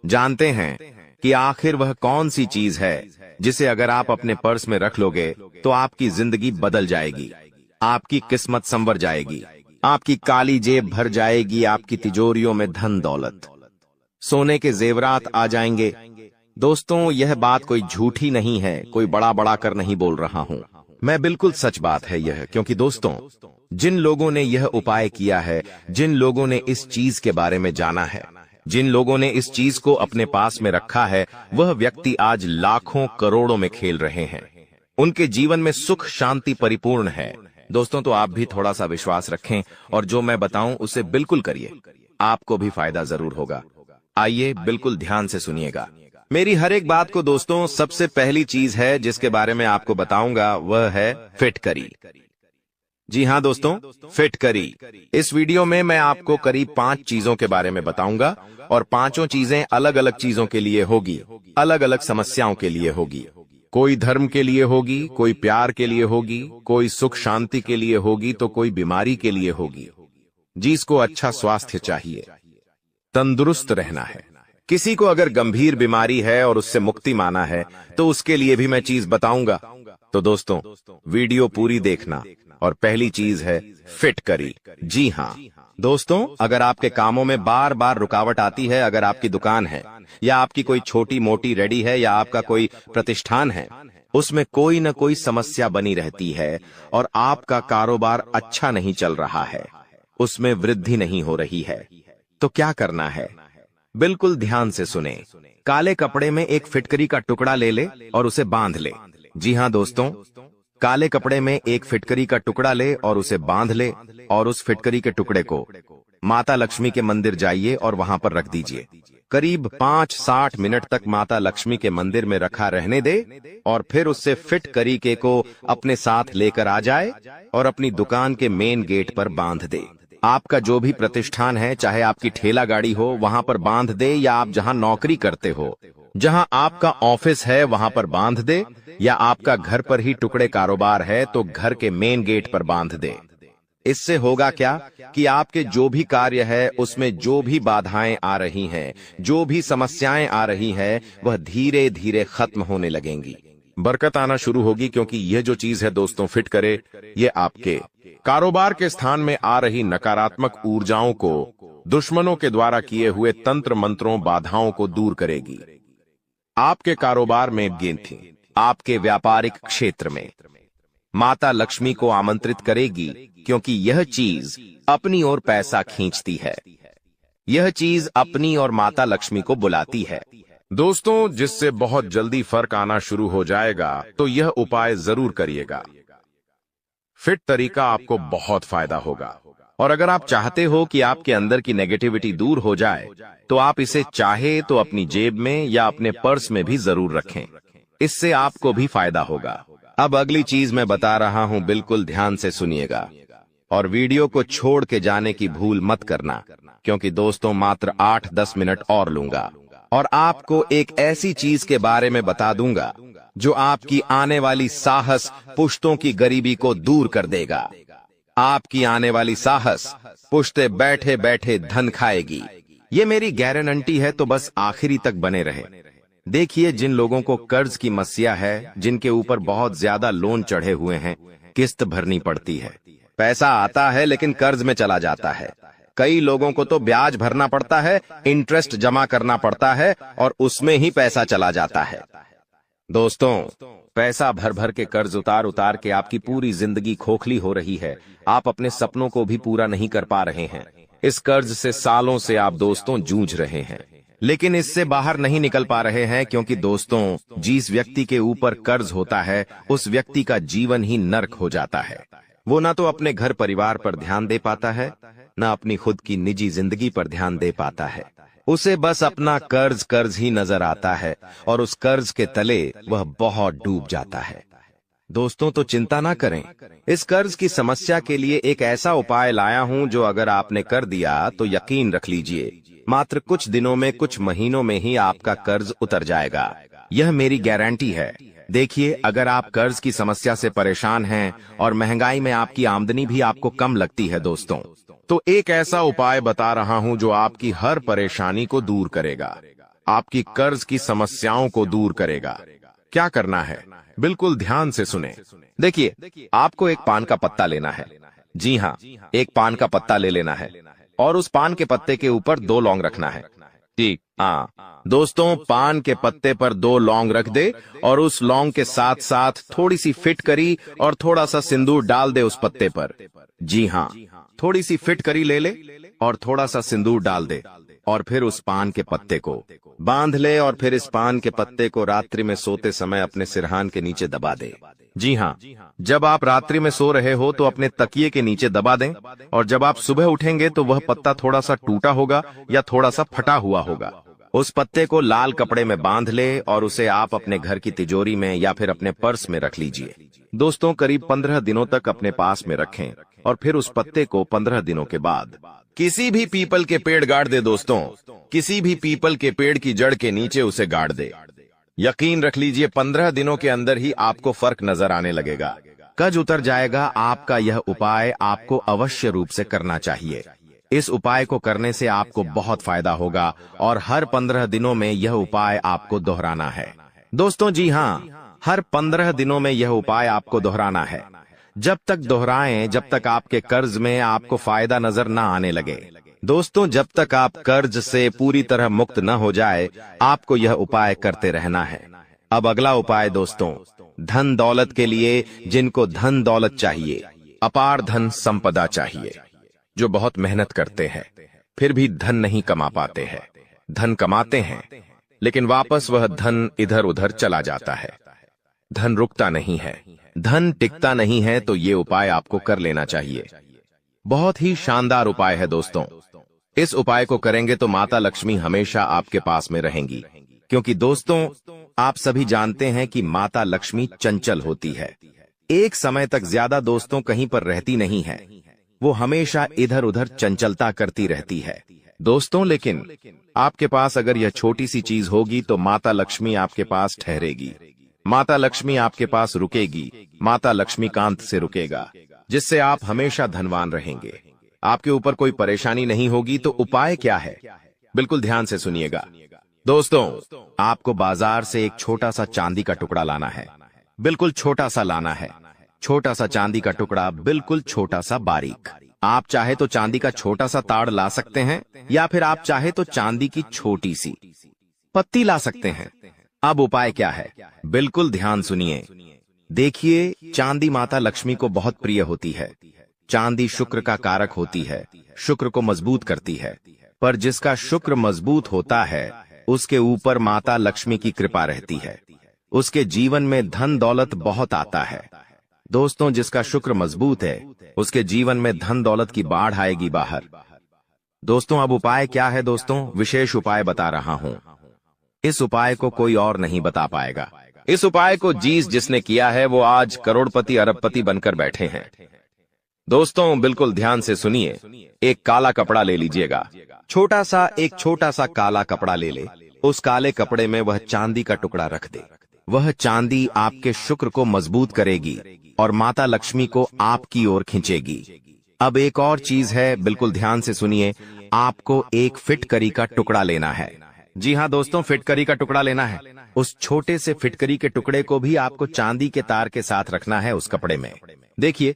[SPEAKER 1] जानते हैं कि आखिर वह कौन सी चीज है जिसे अगर आप अपने पर्स में रख लोगे तो आपकी जिंदगी बदल जाएगी, आपकी किस्मत संवर जाएगी, आपकी काली जेब भर जाएगी, आपकी तिजोरियों में धन दौलत, सोने के जेवरात आ जाएंगे। दोस्तों, यह बात कोई झूठी नहीं है, कोई बड़ा बड़ा कर नहीं बोल रहा हूँ मैं, बिल्कुल सच बात है यह। क्योंकि दोस्तों, जिन लोगों ने यह उपाय किया है, जिन लोगों ने इस चीज के बारे में जाना है, जिन लोगों ने इस चीज को अपने पास में रखा है, वह व्यक्ति आज लाखों करोड़ों में खेल रहे हैं, उनके जीवन में सुख शांति परिपूर्ण है। दोस्तों, तो आप भी थोड़ा सा विश्वास रखें और जो मैं बताऊं उसे बिल्कुल करिए, आपको भी फायदा जरूर होगा। आइए बिल्कुल ध्यान से सुनिएगा मेरी हर एक बात को। दोस्तों, सबसे पहली चीज है जिसके बारे में आपको बताऊंगा वह है फिटकरी। जी हाँ दोस्तों, फिटकरी। इस वीडियो में मैं आपको करीब 5 चीजों के बारे में बताऊंगा और पांचों चीजें अलग अलग चीजों के लिए होगी, अलग अलग समस्याओं के लिए होगी। कोई धर्म के लिए होगी, कोई प्यार के लिए होगी, कोई सुख शांति के लिए होगी, तो कोई बीमारी के लिए होगी। जिसको अच्छा स्वास्थ्य चाहिए, तंदुरुस्त रहना है, किसी को अगर गंभीर बीमारी है और उससे मुक्ति माना है, तो उसके लिए भी मैं चीज बताऊंगा। तो दोस्तों, वीडियो पूरी देखना। और पहली चीज है फिटकरी। जी हाँ दोस्तों, अगर आपके कामों में बार बार रुकावट आती है, अगर आपकी दुकान है या आपकी कोई छोटी मोटी रेडी है या आपका कोई प्रतिष्ठान है, उसमें कोई न कोई समस्या बनी रहती है और आपका कारोबार अच्छा नहीं चल रहा है, उसमें वृद्धि नहीं हो रही है, तो क्या करना है? बिल्कुल ध्यान से सुने। काले कपड़े में एक फिटकरी का टुकड़ा ले ले और उसे बांध ले। जी हाँ दोस्तों, काले कपड़े में एक फिटकरी का टुकड़ा ले और उसे बांध ले और उस फिटकरी के टुकड़े को माता लक्ष्मी के मंदिर जाइए और वहां पर रख दीजिए। करीब 5-60 मिनट तक माता लक्ष्मी के मंदिर में रखा रहने दे और फिर उससे फिटकरी के को अपने साथ लेकर आ जाए और अपनी दुकान के मेन गेट पर बांध दे। आपका जो भी प्रतिष्ठान है, चाहे आपकी ठेला गाड़ी हो, वहां पर बांध दे, या आप जहां नौकरी करते हो, जहां आपका ऑफिस है वहां पर बांध दे, या आपका घर पर ही टुकड़े कारोबार है तो घर के मेन गेट पर बांध दे। इससे होगा क्या कि आपके जो भी कार्य है उसमें जो भी बाधाएं आ रही हैं, जो भी समस्याएं आ रही हैं, वह धीरे धीरे खत्म होने लगेंगी, बरकत आना शुरू होगी। क्योंकि यह जो चीज है दोस्तों, फिट करे, ये आपके कारोबार के स्थान में आ रही नकारात्मक ऊर्जाओं को, दुश्मनों के द्वारा किए हुए तंत्र मंत्रों, बाधाओं को दूर करेगी। आपके कारोबार में गेंथी, आपके व्यापारिक क्षेत्र में माता लक्ष्मी को आमंत्रित करेगी, क्योंकि यह चीज अपनी ओर पैसा खींचती है। यह चीज अपनी और माता लक्ष्मी को बुलाती है दोस्तों, जिससे बहुत जल्दी फर्क आना शुरू हो जाएगा। तो यह उपाय जरूर करिएगा। फिट तरीका आपको बहुत फायदा होगा। और अगर आप चाहते हो कि आपके अंदर की नेगेटिविटी दूर हो जाए, तो आप इसे चाहे तो अपनी जेब में या अपने पर्स में भी जरूर रखें। इससे आपको भी फायदा होगा। अब अगली चीज मैं बता रहा हूं, बिल्कुल ध्यान से सुनिएगा और वीडियो को छोड़ के जाने की भूल मत करना, क्योंकि दोस्तों मात्र 8-10 मिनट और लूंगा और आपको एक ऐसी चीज के बारे में बता दूंगा जो आपकी आने वाली साहस पुश्तों की गरीबी को दूर कर देगा। आपकी आने वाली साहस पुश्ते बैठे बैठे धन खाएगी। ये मेरी गारंटी है, तो बस आखिरी तक बने रहे। देखिए, जिन लोगों को कर्ज की समस्या है, जिनके ऊपर बहुत ज्यादा लोन चढ़े हुए हैं, किस्त भरनी पड़ती है, पैसा आता है लेकिन कर्ज में चला जाता है। कई लोगों को तो ब्याज भरना पड़ता है, इंटरेस्ट जमा करना पड़ता है और उसमें ही पैसा चला जाता है। दोस्तों, पैसा भर भर के कर्ज उतार उतार के आपकी पूरी जिंदगी खोखली हो रही है। आप अपने सपनों को भी पूरा नहीं कर पा रहे हैं। इस कर्ज से सालों से आप दोस्तों जूझ रहे हैं, लेकिन इससे बाहर नहीं निकल पा रहे हैं, क्योंकि दोस्तों जिस व्यक्ति के ऊपर कर्ज होता है उस व्यक्ति का जीवन ही नर्क हो जाता है। वो ना तो अपने घर परिवार पर ध्यान दे पाता है, ना अपनी खुद की निजी जिंदगी पर ध्यान दे पाता है। उसे बस अपना कर्ज ही नजर आता है और उस कर्ज के तले वह बहुत डूब जाता है। दोस्तों, तो चिंता ना करें। इस कर्ज की समस्या के लिए एक ऐसा उपाय लाया हूं जो अगर आपने कर दिया तो यकीन रख लीजिए, मात्र कुछ दिनों में, कुछ महीनों में ही आपका कर्ज उतर जाएगा। यह मेरी गारंटी है। देखिए, अगर आप कर्ज की समस्या से परेशान हैं और महंगाई में आपकी आमदनी भी आपको कम लगती है दोस्तों, तो एक ऐसा उपाय बता रहा हूं जो आपकी हर परेशानी को दूर करेगा, आपकी कर्ज की समस्याओं को दूर करेगा। क्या करना है, बिल्कुल ध्यान से सुने। देखिए, आपको एक पान का पत्ता लेना है। जी हाँ, एक पान का पत्ता ले लेना है और उस पान के पत्ते के ऊपर 2 लौंग रखना है। ठीक, हाँ दोस्तों, पान के पत्ते पर 2 लौंग रख दे और उस लौंग के साथ साथ थोड़ी सी फिटकरी और थोड़ा सा सिंदूर डाल दे उस पत्ते पर। जी हाँ, थोड़ी सी फिटकरी ले ले और थोड़ा सा सिंदूर डाल दे और फिर उस पान के पत्ते को बांध ले और फिर इस पान के पत्ते को रात्रि में सोते समय अपने सिरहान के नीचे दबा दे। जी हाँ, जब आप रात्रि में सो रहे हो तो अपने तकिए के नीचे दबा दें और जब आप सुबह उठेंगे तो वह पत्ता थोड़ा सा टूटा होगा या थोड़ा सा फटा हुआ होगा। उस पत्ते को लाल कपड़े में बांध ले और उसे आप अपने घर की तिजोरी में या फिर अपने पर्स में रख लीजिए। दोस्तों, करीब 15 दिनों तक अपने पास में रखें और फिर उस पत्ते को 15 दिनों के बाद किसी भी पीपल के पेड़ गाड़ दे। दोस्तों, किसी भी पीपल के पेड़ की जड़ के नीचे उसे गाड़ दे। यकीन रख लीजिए, 15 दिनों के अंदर ही आपको फर्क नजर आने लगेगा, कर्ज उतर जाएगा। आपका यह उपाय आपको अवश्य रूप से करना चाहिए। इस उपाय को करने से आपको बहुत फायदा होगा और हर 15 दिनों में यह उपाय आपको दोहराना है। दोस्तों, जी हाँ, हर 15 दिनों में यह उपाय आपको दोहराना है। जब तक दोहराएं जब तक आपके कर्ज में आपको फायदा नजर न आने लगे। दोस्तों, जब तक आप कर्ज से पूरी तरह मुक्त न हो जाए, आपको यह उपाय करते रहना है। अब अगला उपाय दोस्तों, धन दौलत के लिए, जिनको धन दौलत चाहिए, अपार धन संपदा चाहिए, जो बहुत मेहनत करते हैं फिर भी धन नहीं कमा पाते हैं, धन कमाते हैं लेकिन वापस वह धन इधर उधर चला जाता है, धन रुकता नहीं है, धन टिकता नहीं है, तो ये उपाय आपको कर लेना चाहिए। बहुत ही शानदार उपाय है दोस्तों। इस उपाय को करेंगे तो माता लक्ष्मी हमेशा आपके पास में रहेंगी, क्योंकि दोस्तों आप सभी जानते हैं कि माता लक्ष्मी चंचल होती है। एक समय तक ज्यादा दोस्तों कहीं पर रहती नहीं है। वो हमेशा इधर उधर चंचलता करती रहती है। दोस्तों, लेकिन आपके पास अगर यह छोटी सी चीज होगी तो माता लक्ष्मी आपके पास ठहरेगी, माता लक्ष्मी आपके पास रुकेगी, माता लक्ष्मीकांत से रुकेगा, जिससे आप हमेशा धनवान रहेंगे। आपके ऊपर कोई परेशानी नहीं होगी। तो उपाय क्या है, बिल्कुल ध्यान से सुनिएगा। दोस्तों, आपको बाजार से एक छोटा सा चांदी का टुकड़ा लाना है, बिल्कुल छोटा सा लाना है। छोटा सा चांदी का टुकड़ा, बिल्कुल छोटा सा बारीक। आप चाहे तो चांदी का छोटा सा ताड़ ला सकते हैं, या फिर आप चाहे तो चांदी की छोटी सी पत्ती ला सकते हैं। अब उपाय क्या है, बिल्कुल ध्यान सुनिए। देखिए, चांदी माता लक्ष्मी को बहुत प्रिय होती है। चांदी शुक्र का कारक होती है, शुक्र को मजबूत करती है। पर जिसका शुक्र मजबूत होता है, उसके ऊपर माता लक्ष्मी की कृपा रहती है, उसके जीवन में धन दौलत बहुत आता है। दोस्तों, जिसका शुक्र मजबूत है, उसके जीवन में धन दौलत की बाढ़ आएगी बाहर। दोस्तों, अब उपाय क्या है? दोस्तों, विशेष उपाय बता रहा हूं। इस उपाय को कोई और नहीं बता पाएगा। इस उपाय को जिसने किया है वो आज करोड़पति अरबपति बनकर बैठे हैं। दोस्तों, बिल्कुल ध्यान से सुनिए। एक काला कपड़ा ले लीजिएगा, एक छोटा सा काला कपड़ा ले ले। उस काले कपड़े में वह चांदी का टुकड़ा रख दे। वह चांदी आपके शुक्र को मजबूत करेगी और माता लक्ष्मी को आपकी ओर खींचेगी। अब एक और चीज है, बिल्कुल ध्यान से सुनिए। आपको एक फिटकरी का टुकड़ा लेना है। जी हाँ दोस्तों, फिटकरी का टुकड़ा लेना है। उस छोटे से फिटकरी के टुकड़े को भी आपको चांदी के तार के साथ रखना है उस कपड़े में। देखिए,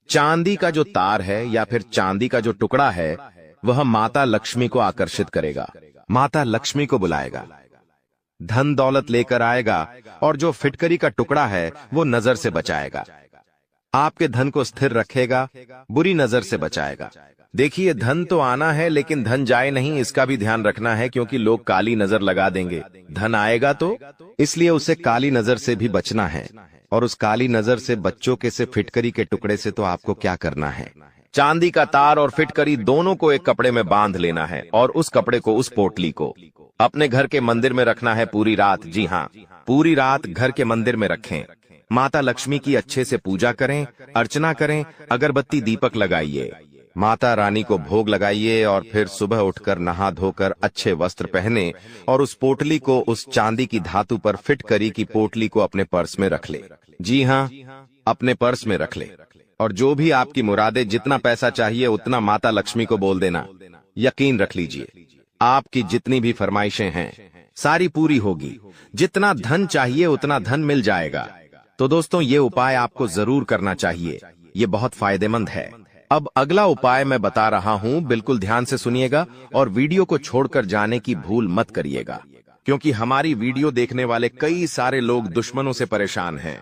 [SPEAKER 1] चांदी का जो तार है या फिर चांदी का जो टुकड़ा है, वह माता लक्ष्मी को आकर्षित करेगा, माता लक्ष्मी को बुलाएगा, धन दौलत लेकर आएगा। और जो फिटकरी का टुकड़ा है वो नजर से बचाएगा, आपके धन को स्थिर रखेगा, बुरी नजर से बचाएगा। देखिए, धन तो आना है लेकिन धन जाए नहीं, इसका भी ध्यान रखना है, क्योंकि लोग काली नजर लगा देंगे। धन आएगा तो इसलिए उसे काली नजर से भी बचना है। और उस काली नजर से बच्चों के से फिटकरी के टुकड़े से तो आपको क्या करना है, चांदी का तार और फिटकरी दोनों को एक कपड़े में बांध लेना है और उस कपड़े को, उस पोटली को अपने घर के मंदिर में रखना है पूरी रात। जी हाँ, पूरी रात घर के मंदिर में रखें। माता लक्ष्मी की अच्छे से पूजा करें, अर्चना करें, अगरबत्ती दीपक लगाइए, माता रानी को भोग लगाइए और फिर सुबह उठकर नहा धोकर अच्छे वस्त्र पहने और उस पोटली को, उस चांदी की धातु पर फिट करी की पोटली को अपने पर्स में रख ले। जी हाँ, अपने पर्स में रख ले। और जो भी आपकी मुरादें, जितना पैसा चाहिए उतना माता लक्ष्मी को बोल देना। यकीन रख लीजिए, आपकी जितनी भी फरमाइशें हैं सारी पूरी होगी। जितना धन चाहिए उतना धन मिल जाएगा। तो दोस्तों, ये उपाय आपको जरूर करना चाहिए, ये बहुत फायदेमंद है। अब अगला उपाय मैं बता रहा हूं, बिल्कुल ध्यान से सुनिएगा और वीडियो को छोड़कर जाने की भूल मत करिएगा, क्योंकि हमारी वीडियो देखने वाले कई सारे लोग दुश्मनों से परेशान हैं,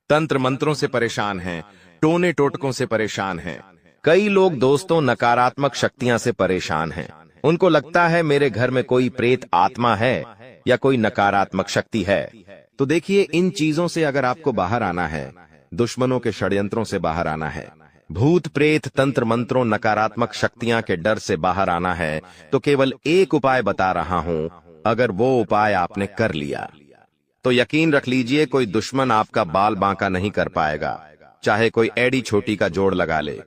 [SPEAKER 1] तंत्र मंत्रों से परेशान हैं, टोने टोटकों से परेशान हैं। कई लोग दोस्तों नकारात्मक शक्तियां से परेशान हैं। उनको लगता है मेरे घर में कोई प्रेत आत्मा है या कोई नकारात्मक शक्ति है। तो देखिए, इन चीजों से अगर आपको बाहर आना है, दुश्मनों के षड्यंत्रों से बाहर आना है, भूत प्रेत तंत्र मंत्रों नकारात्मक शक्तियां के डर से बाहर आना है, तो केवल एक उपाय बता रहा हूं। अगर वो उपाय आपने कर लिया तो यकीन रख लीजिए, कोई दुश्मन आपका बाल बांका नहीं कर पाएगा। चाहे कोई एड़ी छोटी का जोड़ लगा ले,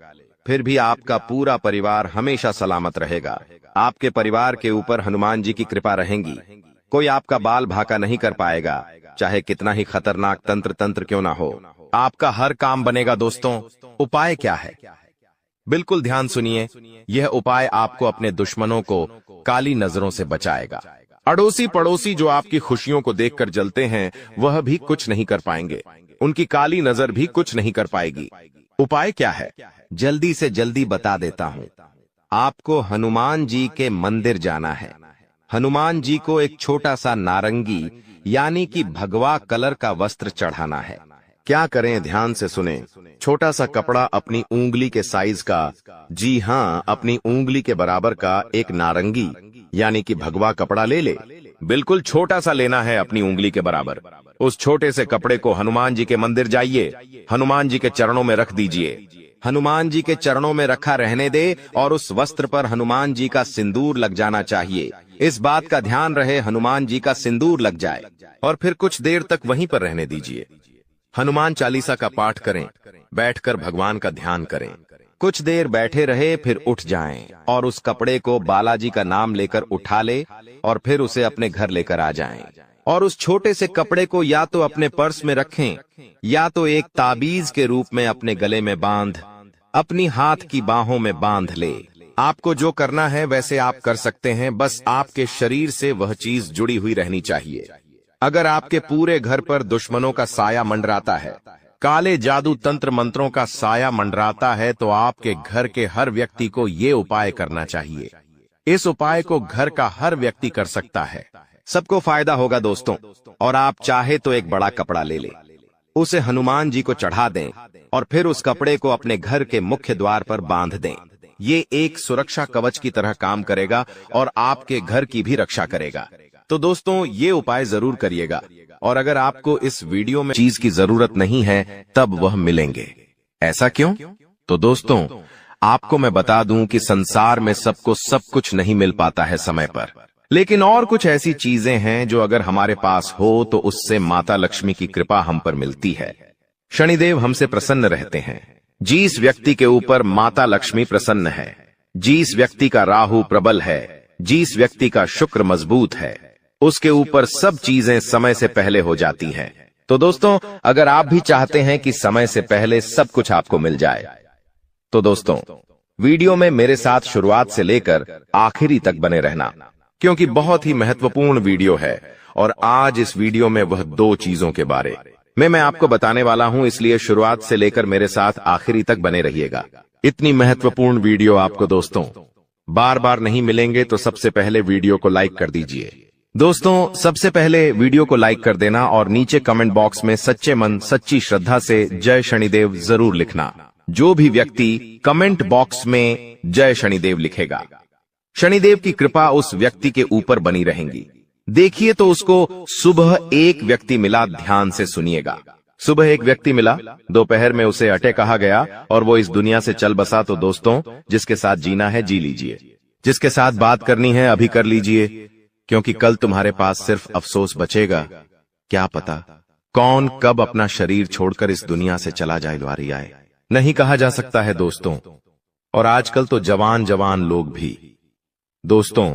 [SPEAKER 1] फिर भी आपका पूरा परिवार हमेशा सलामत रहेगा। आपके परिवार के ऊपर हनुमान जी की कृपा रहेगी। कोई आपका बाल भाका नहीं कर पाएगा, चाहे कितना ही खतरनाक तंत्र क्यों ना हो। आपका हर काम बनेगा। दोस्तों, उपाय क्या है, बिल्कुल ध्यान सुनिए। यह उपाय आपको अपने दुश्मनों को काली नजरों से बचाएगा। अड़ोसी पड़ोसी जो आपकी खुशियों को देखकर जलते हैं, वह भी कुछ नहीं कर पाएंगे। उनकी काली नजर भी कुछ नहीं कर पाएगी। उपाय क्या है, जल्दी से जल्दी बता देता हूं। आपको हनुमान जी के मंदिर जाना है। हनुमान जी को एक छोटा सा नारंगी यानी कि भगवा कलर का वस्त्र चढ़ाना है। क्या करें, ध्यान से सुने। छोटा सा कपड़ा अपनी उंगली के साइज का, जी हाँ, अपनी उंगली के बराबर का एक नारंगी यानी कि भगवा कपड़ा ले ले। बिल्कुल छोटा सा लेना है, अपनी उंगली के बराबर। उस छोटे से कपड़े को हनुमान जी के मंदिर जाइए, हनुमान जी के चरणों में रख दीजिए। हनुमान जी के चरणों में रखा रहने दे और उस वस्त्र पर हनुमान जी का सिंदूर लग जाना चाहिए। इस बात का ध्यान रहे, हनुमान जी का सिंदूर लग जाए और फिर कुछ देर तक वहीं पर रहने दीजिए। हनुमान चालीसा का पाठ करें, बैठकर भगवान का ध्यान करें। कुछ देर बैठे रहे, फिर उठ जाएं और उस कपड़े को बालाजी का नाम लेकर उठा ले और फिर उसे अपने घर लेकर आ जाएं। और उस छोटे से कपड़े को या तो अपने पर्स में रखें या तो एक ताबीज के रूप में अपने गले में बांध अपनी हाथ की बाहों में बांध ले। आपको जो करना है वैसे आप कर सकते हैं, बस आपके शरीर से वह चीज जुड़ी हुई रहनी चाहिए। अगर आपके पूरे घर पर दुश्मनों का साया मंडराता है, काले जादू तंत्र मंत्रों का साया मंडराता है, तो आपके घर के हर व्यक्ति को ये उपाय करना चाहिए। इस उपाय को घर का हर व्यक्ति कर सकता है, सबको फायदा होगा दोस्तों। और आप चाहे तो एक बड़ा कपड़ा ले ले, उसे हनुमान जी को चढ़ा दें और फिर उस कपड़े को अपने घर के मुख्य द्वार पर बांध दें। ये एक सुरक्षा कवच की तरह काम करेगा और आपके घर की भी रक्षा करेगा। तो दोस्तों ये उपाय जरूर करिएगा। और अगर आपको इस वीडियो में चीज की जरूरत नहीं है तब वह मिलेंगे। ऐसा क्यों? तो दोस्तों आपको मैं बता दूं कि संसार में सबको सब कुछ नहीं मिल पाता है समय पर, लेकिन और कुछ ऐसी चीजें हैं जो अगर हमारे पास हो तो उससे माता लक्ष्मी की कृपा हम पर मिलती है। शनिदेव हमसे प्रसन्न रहते हैं। जिस व्यक्ति के ऊपर माता लक्ष्मी प्रसन्न है, जिस व्यक्ति का राहु प्रबल है, जिस व्यक्ति का शुक्र मजबूत है, उसके ऊपर सब चीजें समय से पहले हो जाती हैं। तो दोस्तों अगर आप भी चाहते हैं कि समय से पहले सब कुछ आपको मिल जाए, तो दोस्तों वीडियो में मेरे साथ शुरुआत से लेकर आखिरी तक बने रहना, क्योंकि बहुत ही महत्वपूर्ण वीडियो है। और आज इस वीडियो में वह दो चीजों के बारे में मैं आपको बताने वाला हूं, इसलिए शुरुआत से लेकर मेरे साथ आखिरी तक बने रहिएगा। इतनी महत्वपूर्ण वीडियो आपको दोस्तों बार बार नहीं मिलेंगे, तो सबसे पहले वीडियो को लाइक कर दीजिए। दोस्तों सबसे पहले वीडियो को लाइक कर देना और नीचे कमेंट बॉक्स में सच्चे मन सच्ची श्रद्धा से जय शनिदेव जरूर लिखना। जो भी व्यक्ति कमेंट बॉक्स में जय शनिदेव लिखेगा, शनिदेव की कृपा उस व्यक्ति के ऊपर बनी रहेगी। देखिए तो उसको सुबह एक व्यक्ति मिला, ध्यान से सुनिएगा। सुबह एक व्यक्ति मिला, दोपहर में उसे अटे कहा गया और वो इस दुनिया से चल बसा। तो दोस्तों जिसके साथ जीना है जी लीजिए, जिसके साथ बात करनी है अभी कर लीजिए, क्योंकि कल तुम्हारे पास सिर्फ अफसोस बचेगा। क्या पता कौन कब अपना शरीर छोड़कर इस दुनिया से चला जाए, द्वारी आए, नहीं कहा जा सकता है दोस्तों। और आजकल तो जवान जवान लोग भी दोस्तों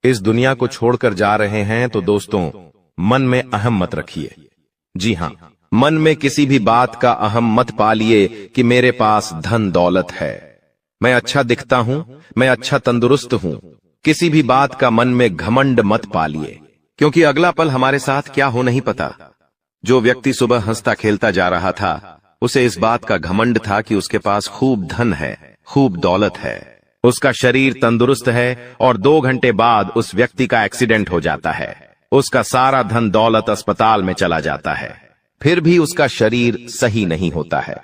[SPEAKER 1] इस दुनिया को छोड़कर जा रहे हैं। तो दोस्तों मन में अहम मत रखिए। जी हां, मन में किसी भी बात का अहम मत पालिए कि मेरे पास धन दौलत है, मैं अच्छा दिखता हूं, मैं अच्छा तंदुरुस्त हूं। किसी भी बात का मन में घमंड मत पालिए, क्योंकि अगला पल हमारे साथ क्या हो नहीं पता। जो व्यक्ति सुबह हंसता खेलता जा रहा था, उसे इस बात का घमंड था कि उसके पास खूब धन है, खूब दौलत है, उसका शरीर तंदुरुस्त है, और 2 घंटे बाद उस व्यक्ति का एक्सीडेंट हो जाता है। उसका सारा धन दौलत अस्पताल में चला जाता है, फिर भी उसका शरीर सही नहीं होता है।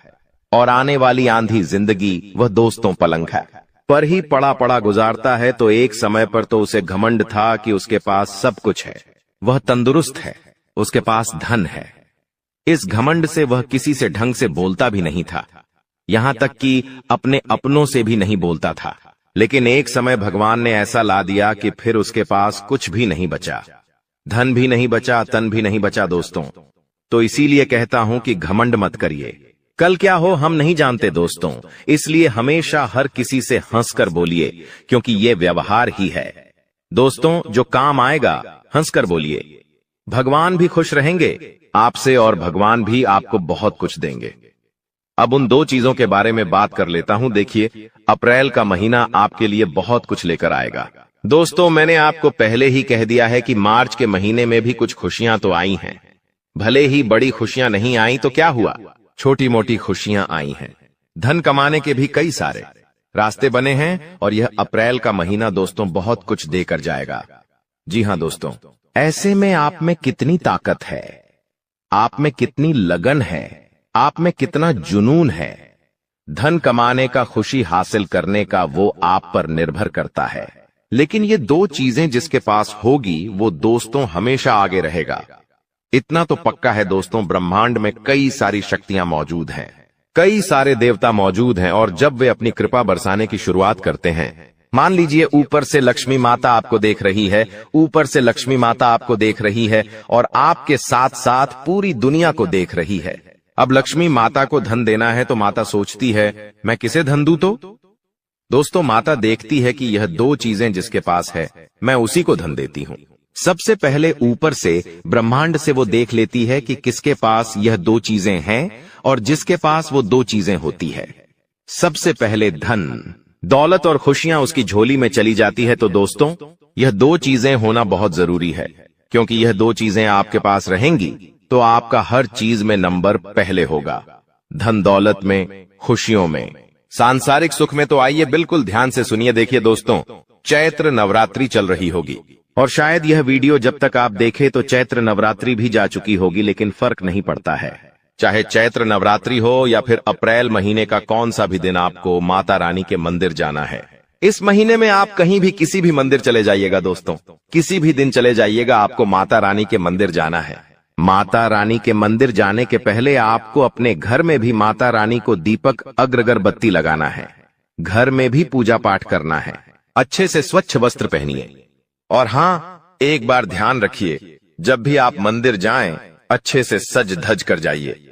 [SPEAKER 1] और आने वाली आंधी जिंदगी वह दोस्तों पलंग है पर ही पड़ा पड़ा गुजारता है। तो एक समय पर तो उसे घमंड था कि उसके पास सब कुछ है, वह तंदुरुस्त है, उसके पास धन है। इस घमंड से वह किसी से ढंग से बोलता भी नहीं था, यहां तक कि अपने अपनों से भी नहीं बोलता था। लेकिन एक समय भगवान ने ऐसा ला दिया कि फिर उसके पास कुछ भी नहीं बचा, धन भी नहीं बचा, तन भी नहीं बचा दोस्तों। तो इसीलिए कहता हूं कि घमंड मत करिए, कल क्या हो हम नहीं जानते दोस्तों। इसलिए हमेशा हर किसी से हंसकर बोलिए, क्योंकि ये व्यवहार ही है दोस्तों जो काम आएगा। हंसकर बोलिए, भगवान भी खुश रहेंगे आपसे और भगवान भी आपको बहुत कुछ देंगे। अब उन दो चीजों के बारे में बात कर लेता हूं। देखिए अप्रैल का महीना आपके लिए बहुत कुछ लेकर आएगा दोस्तों। मैंने आपको पहले ही कह दिया है कि मार्च के महीने में भी कुछ खुशियां तो आई हैं, भले ही बड़ी खुशियां नहीं आई तो क्या हुआ, छोटी मोटी खुशियां आई हैं। धन कमाने के भी कई सारे रास्ते बने हैं और यह अप्रैल का महीना दोस्तों बहुत कुछ देकर जाएगा। जी हां दोस्तों, ऐसे में आप में कितनी ताकत है, आप में कितनी लगन है, आप में कितना जुनून है, धन कमाने का, खुशी हासिल करने का, वो आप पर निर्भर करता है। लेकिन ये दो चीजें जिसके पास होगी वो दोस्तों हमेशा आगे रहेगा। इतना तो पक्का है दोस्तों, ब्रह्मांड में कई सारी शक्तियां मौजूद हैं, कई सारे देवता मौजूद हैं, और जब वे अपनी कृपा बरसाने की शुरुआत करते हैं, मान लीजिए ऊपर से लक्ष्मी माता आपको देख रही है, ऊपर से लक्ष्मी माता आपको देख रही है और आपके साथ साथ पूरी दुनिया को देख रही है। अब लक्ष्मी माता को धन देना है तो माता सोचती है मैं किसे धन दूं तो? दोस्तों माता देखती है कि यह दो चीजें जिसके पास है मैं उसी को धन देती हूं। सबसे पहले ऊपर से ब्रह्मांड से वो देख लेती है कि किसके पास यह दो चीजें हैं और जिसके पास वो दो चीजें होती है। सबसे पहले धन, दौलत और खुशियां उसकी झोली में चली जाती है। तो दोस्तों यह दो चीजें होना बहुत जरूरी है, क्योंकि यह दो चीजें आपके पास रहेंगी तो आपका हर चीज में नंबर पहले होगा। धन दौलत में, खुशियों में, सांसारिक सुख में। तो आइए बिल्कुल ध्यान से सुनिए। देखिए दोस्तों, चैत्र नवरात्रि चल रही होगी और शायद यह वीडियो जब तक आप देखें तो चैत्र नवरात्रि भी जा चुकी होगी, लेकिन फर्क नहीं पड़ता है। चाहे चैत्र नवरात्रि हो या फिर अप्रैल महीने का कौन सा भी दिन आपको माता रानी के मंदिर जाना है। इस महीने में आप कहीं भी किसी भी मंदिर चले जाइएगा दोस्तों, किसी भी दिन चले जाइएगा, आपको माता रानी के मंदिर जाना है। माता रानी के मंदिर जाने के पहले आपको अपने घर में भी माता रानी को दीपक अगरबत्ती लगाना है। घर में भी पूजा पाठ करना है। अच्छे से स्वच्छ वस्त्र पहनिए और हाँ, एक बार ध्यान रखिए, जब भी आप मंदिर जाएं अच्छे से सज धज कर जाइए।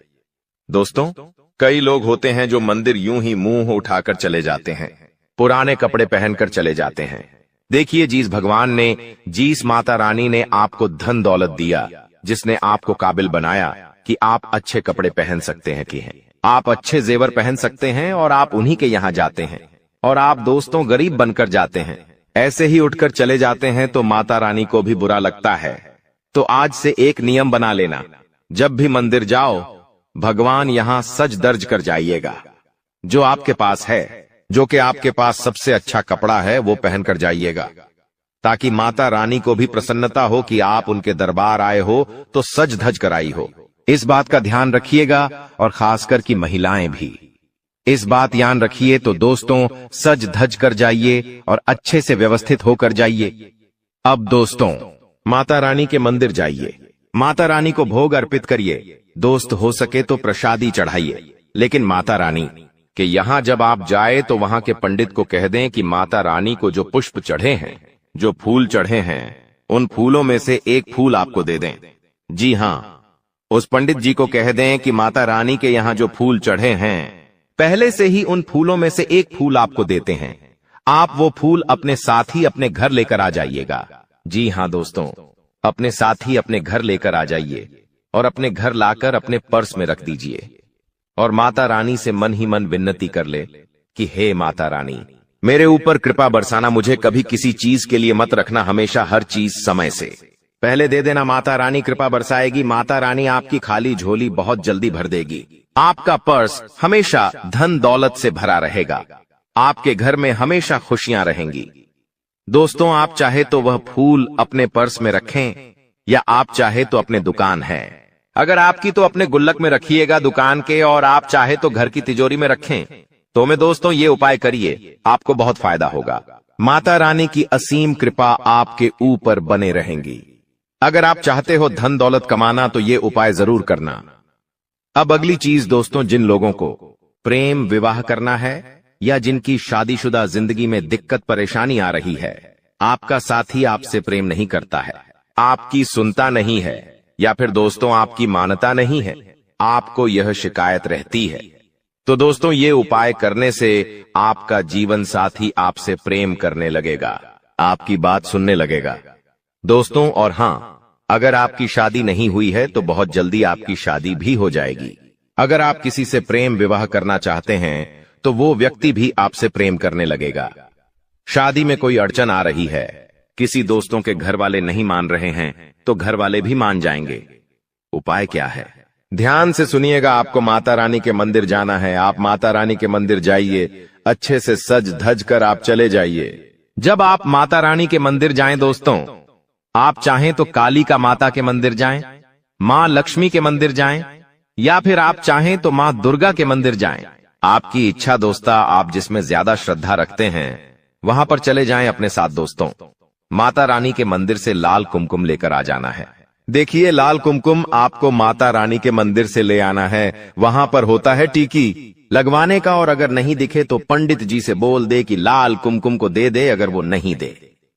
[SPEAKER 1] दोस्तों कई लोग होते हैं जो मंदिर यूं ही मुंह उठाकर चले जाते हैं, पुराने कपड़े पहनकर चले जाते हैं। देखिए, जिस भगवान ने, जिस माता रानी ने आपको धन दौलत दिया, जिसने आपको काबिल बनाया कि आप अच्छे कपड़े पहन सकते हैं, कि हैं आप अच्छे जेवर पहन सकते हैं और आप उन्हीं के यहां जाते हैं और आप दोस्तों गरीब बनकर जाते हैं, ऐसे ही उठकर चले जाते हैं तो माता रानी को भी बुरा लगता है। तो आज से एक नियम बना लेना, जब भी मंदिर जाओ भगवान यहां सज दर्ज कर जाइएगा। जो आपके पास है, जो कि आपके पास सबसे अच्छा कपड़ा है, वो पहनकर जाइएगा, ताकि माता रानी को भी प्रसन्नता हो कि आप उनके दरबार आए हो तो सज धज कर आई हो। इस बात का ध्यान रखिएगा और खासकर की महिलाएं भी इस बात याद रखिए। तो दोस्तों सज धज कर जाइए और अच्छे से व्यवस्थित होकर जाइए। अब दोस्तों माता रानी के मंदिर जाइए, माता रानी को भोग अर्पित करिए। दोस्त हो सके तो प्रसादी चढ़ाइए, लेकिन माता रानी के यहाँ जब आप जाए तो वहां के पंडित को कह दें कि माता रानी को जो पुष्प चढ़े हैं, जो फूल चढ़े हैं, उन फूलों में से एक फूल आपको दे दें। जी हाँ, उस पंडित जी को कह दें कि माता रानी के यहाँ जो फूल चढ़े हैं, पहले से ही उन फूलों में से एक फूल आपको देते हैं। आप वो फूल अपने साथ ही अपने घर लेकर आ जाइएगा। जी हाँ दोस्तों, अपने साथ ही अपने घर लेकर आ जाइए और अपने घर लाकर अपने पर्स में रख दीजिए और माता रानी से मन ही मन विनती कर ले कि हे माता रानी, मेरे ऊपर कृपा बरसाना, मुझे कभी किसी चीज के लिए मत रखना, हमेशा हर चीज समय से पहले दे देना। माता रानी कृपा बरसाएगी, माता रानी आपकी खाली झोली बहुत जल्दी भर देगी। आपका पर्स हमेशा धन दौलत से भरा रहेगा, आपके घर में हमेशा खुशियां रहेंगी। दोस्तों आप चाहे तो वह फूल अपने पर्स में रखें या आप चाहे तो अपने दुकान है, अगर आपकी तो अपने गुल्लक में रखिएगा दुकान के, और आप चाहे तो घर की तिजोरी में रखें। तो मैं दोस्तों ये उपाय करिए, आपको बहुत फायदा होगा। माता रानी की असीम कृपा आपके ऊपर बने रहेंगी। अगर आप चाहते हो धन दौलत कमाना तो ये उपाय जरूर करना। अब अगली चीज दोस्तों, जिन लोगों को प्रेम विवाह करना है या जिनकी शादीशुदा जिंदगी में दिक्कत परेशानी आ रही है, आपका साथी आपसे प्रेम नहीं करता है, आपकी सुनता नहीं है, या फिर दोस्तों आपकी मानता नहीं है, आपको यह शिकायत रहती है, तो दोस्तों ये उपाय करने से आपका जीवन साथी आपसे प्रेम करने लगेगा, आपकी बात सुनने लगेगा दोस्तों। और हाँ, अगर आपकी शादी नहीं हुई है तो बहुत जल्दी आपकी शादी भी हो जाएगी। अगर आप किसी से प्रेम विवाह करना चाहते हैं तो वो व्यक्ति भी आपसे प्रेम करने लगेगा। शादी में कोई अड़चन आ रही है, किसी दोस्तों के घर वाले नहीं मान रहे हैं, तो घर वाले भी मान जाएंगे। उपाय क्या है, ध्यान से सुनिएगा। आपको माता रानी के मंदिर जाना है, आप माता रानी के मंदिर जाइए, अच्छे से सज धज कर आप चले जाइए। जब आप माता रानी के मंदिर जाएं दोस्तों, आप चाहें तो काली का माता के मंदिर जाएं, मां लक्ष्मी के मंदिर जाएं, या फिर आप चाहें तो मां दुर्गा के मंदिर जाएं। आपकी इच्छा दोस्ता, आप जिसमें ज्यादा श्रद्धा रखते हैं वहां पर चले जाएं अपने साथ दोस्तों। माता रानी के मंदिर से लाल कुमकुम लेकर आ जाना है। देखिए, लाल कुमकुम आपको माता रानी के मंदिर से ले आना है। वहां पर होता है टीकी लगवाने का, और अगर नहीं दिखे तो पंडित जी से बोल दे कि लाल कुमकुम को दे दे। अगर वो नहीं दे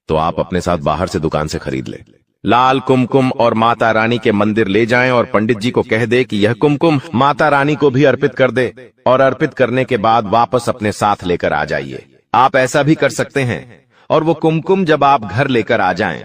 [SPEAKER 1] तो आप अपने साथ बाहर से दुकान से खरीद ले। लाल कुमकुम और माता रानी के मंदिर ले जाएं और पंडित जी को कह दे कि यह कुमकुम माता रानी को भी अर्पित कर दे, और अर्पित करने के बाद वापस अपने साथ लेकर आ जाइए। आप ऐसा भी कर सकते हैं। और वो कुमकुम जब आप घर लेकर आ जाएं,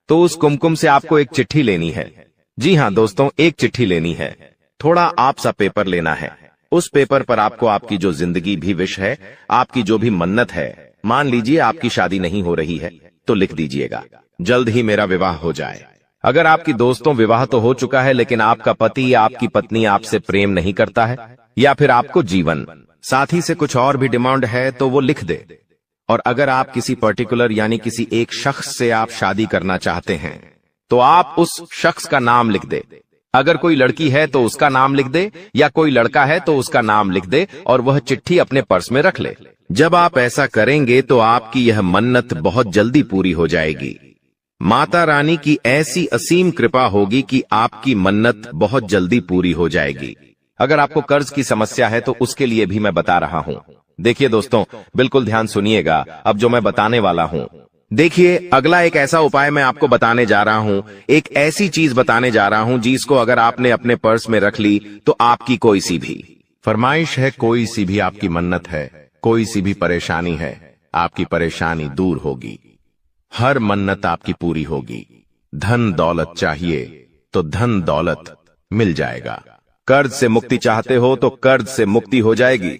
[SPEAKER 1] तो उस कुमकुम से आपको एक चिट्ठी लेनी है। जी हाँ दोस्तों, एक चिट्ठी लेनी है। थोड़ा आप सा पेपर लेना है। उस पेपर पर आपको आपकी जो जिंदगी भी विश है, आपकी जो भी मन्नत है, मान लीजिए आपकी शादी नहीं हो रही है, तो लिख दीजिएगा, जल्द ही मेरा विवाह हो जाए। अगर आपकी दोस्तों विवाह तो हो चुका है, लेकिन आपका पति या आपकी पत्नी आपसे प्रेम नहीं करता है, या फिर आपको जीवन साथी से कुछ और भी डिमांड है, तो वो लिख दे। और अगर आप किसी पर्टिकुलर यानी किसी एक शख्स से आप शादी करना चाहते हैं, तो आप उस शख्स का नाम लिख दे। अगर कोई लड़की है तो उसका नाम लिख दे, या कोई लड़का है तो उसका नाम लिख दे, और वह चिट्ठी अपने पर्स में रख ले। जब आप ऐसा करेंगे तो आपकी यह मन्नत बहुत जल्दी पूरी हो जाएगी। माता रानी की ऐसी असीम कृपा होगी कि आपकी मन्नत बहुत जल्दी पूरी हो जाएगी। अगर आपको कर्ज की समस्या है तो उसके लिए भी मैं बता रहा हूं। देखिए दोस्तों, बिल्कुल ध्यान सुनिएगा अब जो मैं बताने वाला हूं। देखिए, अगला एक ऐसा उपाय मैं आपको बताने जा रहा हूं, एक ऐसी चीज बताने जा रहा हूं जिसको अगर आपने अपने पर्स में रख ली तो आपकी कोई सी भी फरमाइश है, कोई सी भी आपकी मन्नत है, कोई सी भी परेशानी है, आपकी परेशानी दूर होगी। हर मन्नत आपकी पूरी होगी। धन दौलत चाहिए तो धन दौलत मिल जाएगा। कर्ज से मुक्ति चाहते हो तो कर्ज से मुक्ति हो जाएगी।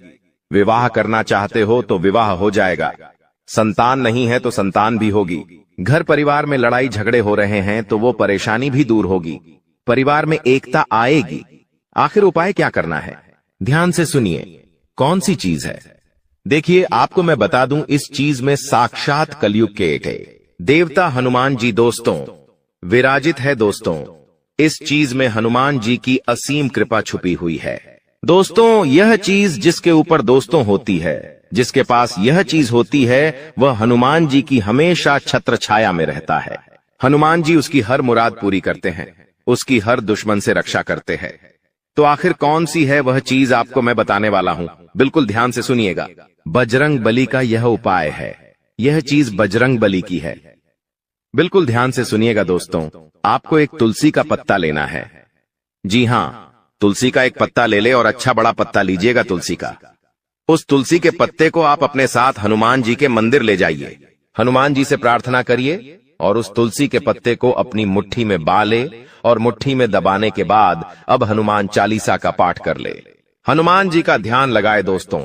[SPEAKER 1] विवाह करना चाहते हो तो विवाह हो जाएगा। संतान नहीं है तो संतान भी होगी। घर परिवार में लड़ाई झगड़े हो रहे हैं तो वो परेशानी भी दूर होगी। परिवार में एकता आएगी। आखिर उपाय क्या करना है, ध्यान से सुनिए। कौन सी चीज है? देखिए, आपको मैं बता दूं, इस चीज में साक्षात कलयुग के एक देवता हनुमान जी दोस्तों विराजित है। दोस्तों, इस चीज में हनुमान जी की असीम कृपा छुपी हुई है। दोस्तों, यह चीज जिसके ऊपर दोस्तों होती है, जिसके पास यह चीज होती है, वह हनुमान जी की हमेशा छत्र छाया में रहता है। हनुमान जी उसकी हर मुराद पूरी करते हैं, उसकी हर दुश्मन से रक्षा करते हैं। तो आखिर कौन सी है वह चीज, आपको मैं बताने वाला हूं। बिल्कुल ध्यान से सुनिएगा। बजरंग बली का यह उपाय है। यह चीज बजरंग बली की है। बिल्कुल ध्यान से सुनिएगा दोस्तों। आपको एक तुलसी का पत्ता लेना है। जी हां, तुलसी का एक पत्ता ले ले, और अच्छा बड़ा पत्ता लीजिएगा तुलसी का। उस तुलसी के पत्ते को आप अपने साथ हनुमान जी के मंदिर ले जाइए। हनुमान जी से प्रार्थना करिए और उस तुलसी के पत्ते को अपनी मुट्ठी में बाले, और मुट्ठी में दबाने के बाद अब हनुमान चालीसा का पाठ कर ले। हनुमान जी का ध्यान लगाए दोस्तों,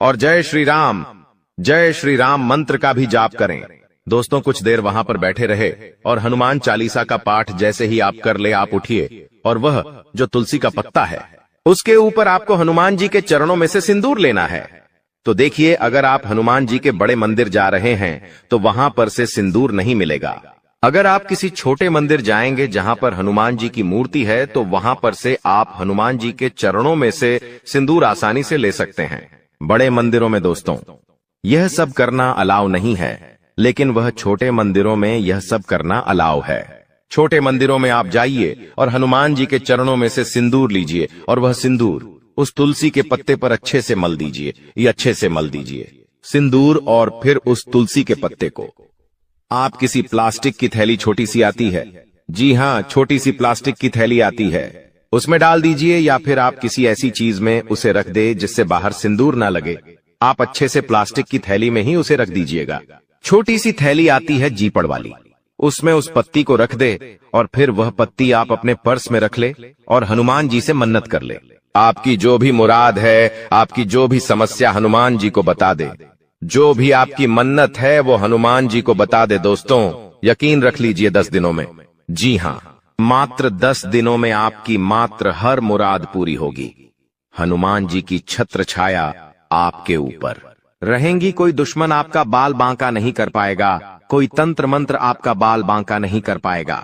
[SPEAKER 1] और जय श्री राम मंत्र का भी जाप करें। दोस्तों, कुछ देर वहां पर बैठे रहे और हनुमान चालीसा का पाठ जैसे ही आप कर ले, आप उठिए और वह जो तुलसी का पत्ता है उसके ऊपर आपको हनुमान जी के चरणों में से सिंदूर लेना है। तो देखिए, अगर आप हनुमान जी के बड़े मंदिर जा रहे हैं तो वहां पर से सिंदूर नहीं मिलेगा। अगर आप किसी छोटे मंदिर जाएंगे जहां पर हनुमान जी की मूर्ति है, तो वहां पर से आप हनुमान जी के चरणों में से सिंदूर आसानी से ले सकते हैं। बड़े मंदिरों में दोस्तों यह सब करना अलाउ नहीं है, लेकिन वह छोटे मंदिरों में यह सब करना अलाउ है। छोटे मंदिरों में आप जाइए और हनुमान जी के चरणों में से सिंदूर लीजिए, और वह सिंदूर उस तुलसी के पत्ते पर अच्छे से मल दीजिए। ये अच्छे से मल दीजिए सिंदूर, और फिर उस तुलसी के पत्ते को आप किसी प्लास्टिक की थैली, छोटी सी आती है, जी हां, छोटी सी प्लास्टिक की थैली आती है, उसमें डाल दीजिए, या फिर आप किसी ऐसी चीज में उसे रख दे जिससे बाहर सिंदूर ना लगे। आप अच्छे से प्लास्टिक की थैली में ही उसे रख दीजिएगा। छोटी सी थैली आती है जीपड़ वाली, उसमें उस पत्ती को रख दे, और फिर वह पत्ती आप अपने पर्स में रख ले और हनुमान जी से मन्नत कर ले। आपकी जो भी मुराद है, आपकी जो भी समस्या, हनुमान जी को बता दे। जो भी आपकी मन्नत है वो हनुमान जी को बता दे। दोस्तों, यकीन रख लीजिए 10 दिनों में, जी हां, मात्र 10 दिनों में आपकी मात्र हर मुराद पूरी होगी। हनुमान जी की छत्र छाया आपके ऊपर रहेंगी। कोई दुश्मन आपका बाल बांका नहीं कर पाएगा। कोई तंत्र मंत्र आपका बाल बांका नहीं कर पाएगा।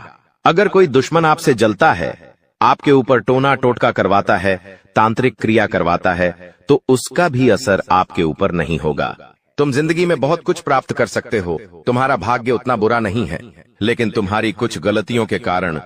[SPEAKER 1] अगर कोई दुश्मन आपसे जलता है, आपके ऊपर टोना टोटका करवाता है, तांत्रिक क्रिया करवाता है, तो उसका भी असर आपके ऊपर नहीं होगा। तुम जिंदगी में बहुत कुछ प्राप्त कर सकते हो। तुम्हारा भाग्य उतना बुरा नहीं है, लेकिन तुम्हारी कुछ गलतियों के कारण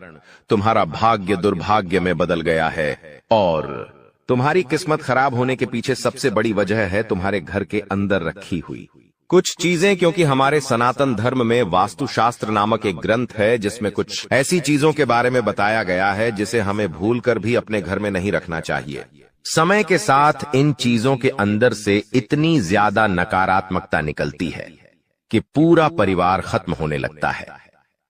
[SPEAKER 1] तुम्हारा भाग्य दुर्भाग्य में बदल गया है। और तुम्हारी किस्मत खराब होने के पीछे सबसे बड़ी वजह है तुम्हारे घर के अंदर रखी हुई कुछ चीजें, क्योंकि हमारे सनातन धर्म में वास्तुशास्त्र नामक एक ग्रंथ है जिसमें कुछ ऐसी चीजों के बारे में बताया गया है जिसे हमें भूलकर भी अपने घर में नहीं रखना चाहिए। समय के साथ इन चीजों के अंदर से इतनी ज्यादा नकारात्मकता निकलती है कि पूरा परिवार खत्म होने लगता है।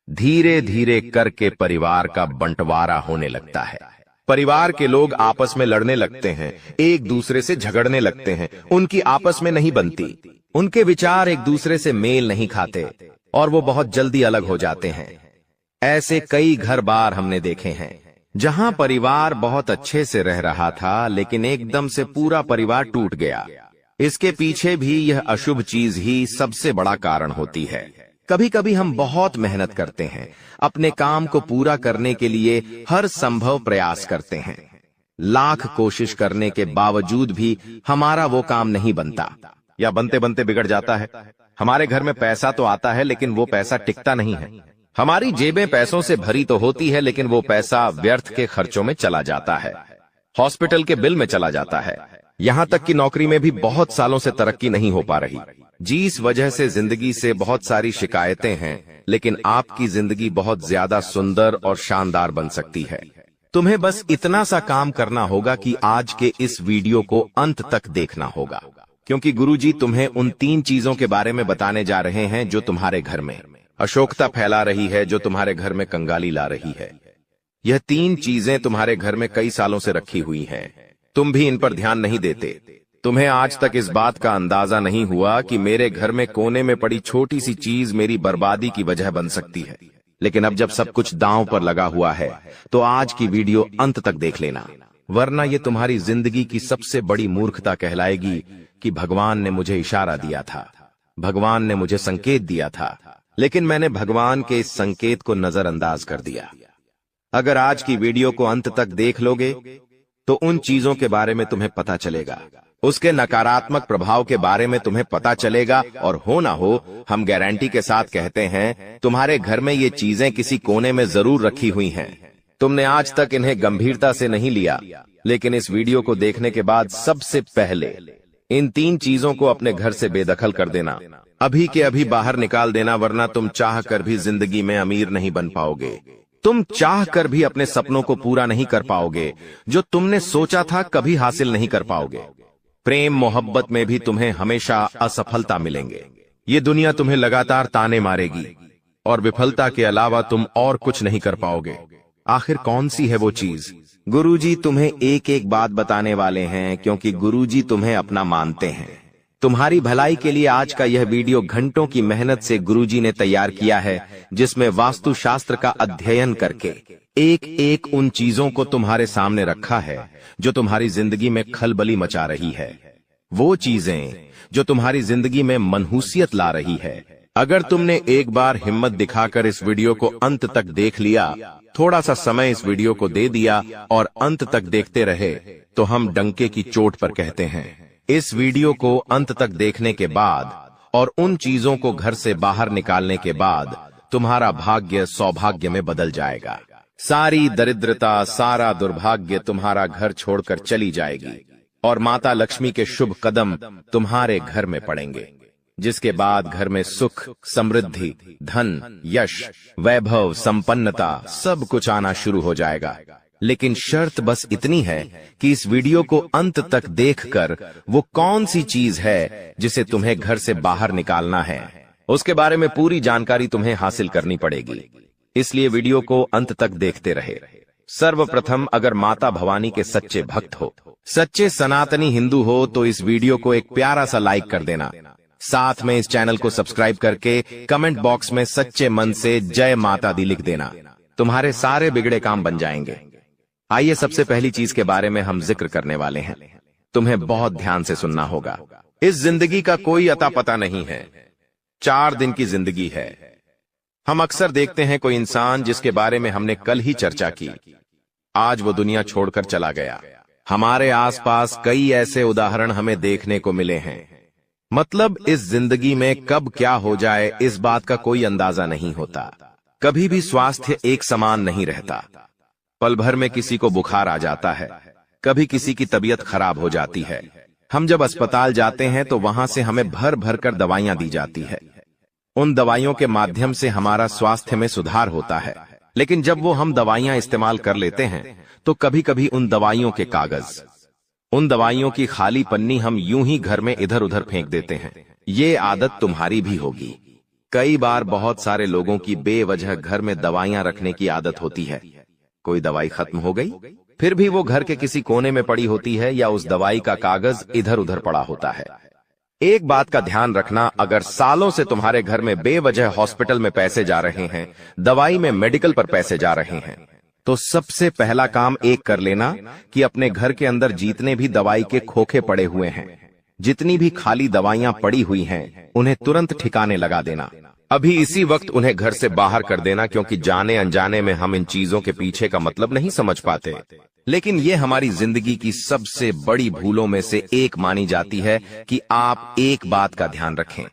[SPEAKER 1] धीरे धीरे करके परिवार का बंटवारा होने लगता है। परिवार के लोग आपस में लड़ने लगते हैं, एक दूसरे से झगड़ने लगते हैं, उनकी आपस में नहीं बनती, उनके विचार एक दूसरे से मेल नहीं खाते और वो बहुत जल्दी अलग हो जाते हैं। ऐसे कई घर बार हमने देखे हैं जहां परिवार बहुत अच्छे से रह रहा था, लेकिन एकदम से पूरा परिवार टूट गया। इसके पीछे भी यह अशुभ चीज ही सबसे बड़ा कारण होती है। कभी कभी हम बहुत मेहनत करते हैं, अपने काम को पूरा करने के लिए हर संभव प्रयास करते हैं, लाख कोशिश करने के बावजूद भी हमारा वो काम नहीं बनता या बनते बनते बिगड़ जाता है। हमारे घर में पैसा तो आता है लेकिन वो पैसा टिकता नहीं है। हमारी जेबें पैसों से भरी तो होती है लेकिन वो पैसा व्यर्थ के खर्चों में चला जाता है, हॉस्पिटल के बिल में चला जाता है, यहां तक कि नौकरी में भी बहुत सालों से तरक्की नहीं हो पा रही। जिस वजह से जिंदगी से बहुत सारी शिकायतें हैं, लेकिन आपकी जिंदगी बहुत ज्यादा सुंदर और शानदार बन सकती है। तुम्हें बस इतना सा काम करना होगा कि आज के इस वीडियो को अंत तक देखना होगा, क्योंकि गुरुजी तुम्हें उन 3 चीजों के बारे में बताने जा रहे हैं जो तुम्हारे घर में अशोकता फैला रही है, जो तुम्हारे घर में कंगाली ला रही है। यह 3 चीजें तुम्हारे घर में कई सालों से रखी हुई हैं, तुम भी इन पर ध्यान नहीं देते। तुम्हें आज तक इस बात का अंदाजा नहीं हुआ कि मेरे घर में कोने में पड़ी छोटी सी चीज मेरी बर्बादी की वजह बन सकती है। लेकिन अब जब सब कुछ दांव पर लगा हुआ है तो आज की वीडियो अंत तक देख लेना, वरना ये तुम्हारी जिंदगी की सबसे बड़ी मूर्खता कहलाएगी कि भगवान ने मुझे इशारा दिया था, भगवान ने मुझे संकेत दिया था, लेकिन मैंने भगवान के इस संकेत को नजरअंदाज कर दिया। अगर आज की वीडियो को अंत तक देख लोगे तो उन चीजों के बारे में तुम्हें पता चलेगा, उसके नकारात्मक प्रभाव के बारे में तुम्हें पता चलेगा, और हो ना हो हम गारंटी के साथ कहते हैं तुम्हारे घर में ये चीजें किसी कोने में जरूर रखी हुई हैं। तुमने आज तक इन्हें गंभीरता से नहीं लिया, लेकिन इस वीडियो को देखने के बाद सबसे पहले इन 3 चीजों को अपने घर से बेदखल कर देना, अभी के अभी बाहर निकाल देना, वरना तुम चाह कर भी जिंदगी में अमीर नहीं बन पाओगे। तुम चाह कर भी अपने सपनों को पूरा नहीं कर पाओगे, जो तुमने सोचा था कभी हासिल नहीं कर पाओगे। प्रेम मोहब्बत में भी तुम्हें हमेशा असफलता मिलेंगे। ये दुनिया तुम्हें लगातार ताने मारेगी और विफलता के अलावा तुम और कुछ नहीं कर पाओगे। आखिर कौन सी है वो चीज? गुरुजी तुम्हें एक एक बात बताने वाले हैं, क्योंकि गुरुजी तुम्हें अपना मानते हैं। तुम्हारी भलाई के लिए आज का यह वीडियो घंटों की मेहनत से गुरुजी ने तैयार किया है, जिसमें वास्तुशास्त्र का अध्ययन करके एक एक उन चीजों को तुम्हारे सामने रखा है जो तुम्हारी जिंदगी में खलबली मचा रही है, वो चीजें जो तुम्हारी जिंदगी में मनहूसियत ला रही है। अगर तुमने एक बार हिम्मत दिखाकर इस वीडियो को अंत तक देख लिया, थोड़ा सा समय इस वीडियो को दे दिया और अंत तक देखते रहे, तो हम डंके की चोट पर कहते हैं इस वीडियो को अंत तक देखने के बाद और उन चीजों को घर से बाहर निकालने के बाद तुम्हारा भाग्य सौभाग्य में बदल जाएगा। सारी दरिद्रता, सारा दुर्भाग्य तुम्हारा घर छोड़कर चली जाएगी और माता लक्ष्मी के शुभ कदम तुम्हारे घर में पड़ेंगे, जिसके बाद घर में सुख, समृद्धि, धन, यश, वैभव, संपन्नता सब कुछ आना शुरू हो जाएगा। लेकिन शर्त बस इतनी है कि इस वीडियो को अंत तक देखकर वो कौन सी चीज है जिसे तुम्हें घर से बाहर निकालना है, उसके बारे में पूरी जानकारी तुम्हें हासिल करनी पड़ेगी। इसलिए वीडियो को अंत तक देखते रहे। सर्वप्रथम, अगर माता भवानी के सच्चे भक्त हो, सच्चे सनातनी हिंदू हो, तो इस वीडियो को एक प्यारा सा लाइक कर देना। साथ में इस चैनल को सब्सक्राइब करके कमेंट बॉक्स में सच्चे मन से जय माता दी लिख देना। तुम्हारे सारे बिगड़े काम बन जाएंगे। आइए सबसे पहली चीज के बारे में हम जिक्र करने वाले हैं। तुम्हें बहुत ध्यान से सुनना होगा। इस जिंदगी का कोई अता पता नहीं है, 4 दिन की जिंदगी है। हम अक्सर देखते हैं कोई इंसान जिसके बारे में हमने कल ही चर्चा की, आज वो दुनिया छोड़कर चला गया। हमारे आसपास कई ऐसे उदाहरण हमें देखने को मिले हैं। मतलब इस जिंदगी में कब क्या हो जाए इस बात का कोई अंदाजा नहीं होता। कभी भी स्वास्थ्य एक समान नहीं रहता। पल भर में किसी को बुखार आ जाता है, कभी किसी की तबीयत खराब हो जाती है, हम जब अस्पताल जाते हैं तो वहां से हमें भर भर कर दवाइयां दी जाती है। उन दवाइयों के माध्यम से हमारा स्वास्थ्य में सुधार होता है, लेकिन जब वो हम दवाइयां इस्तेमाल कर लेते हैं तो कभी कभी उन दवाइयों के कागज, उन दवाइयों की खाली पन्नी हम यूं ही घर में इधर उधर फेंक देते हैं। ये आदत तुम्हारी भी होगी। कई बार बहुत सारे लोगों की बेवजह घर में दवाइयां रखने की आदत होती है। कोई दवाई खत्म हो गई, फिर भी वो घर के किसी कोने में पड़ी होती है या उस दवाई का कागज इधर उधर पड़ा होता है। एक बात का ध्यान रखना, अगर सालों से तुम्हारे घर में बेवजह हॉस्पिटल में पैसे जा रहे हैं, दवाई में मेडिकल पर पैसे जा रहे हैं, तो सबसे पहला काम एक कर लेना कि अपने घर के अंदर जितने भी दवाई के खोखे पड़े हुए हैं, जितनी भी खाली दवाइयां पड़ी हुई हैं, उन्हें तुरंत ठिकाने लगा देना। अभी इसी वक्त उन्हें घर से बाहर कर देना, क्योंकि जाने अनजाने में हम इन चीजों के पीछे का मतलब नहीं समझ पाते, लेकिन ये हमारी जिंदगी की सबसे बड़ी भूलों में से एक मानी जाती है कि आप एक बात का ध्यान रखें।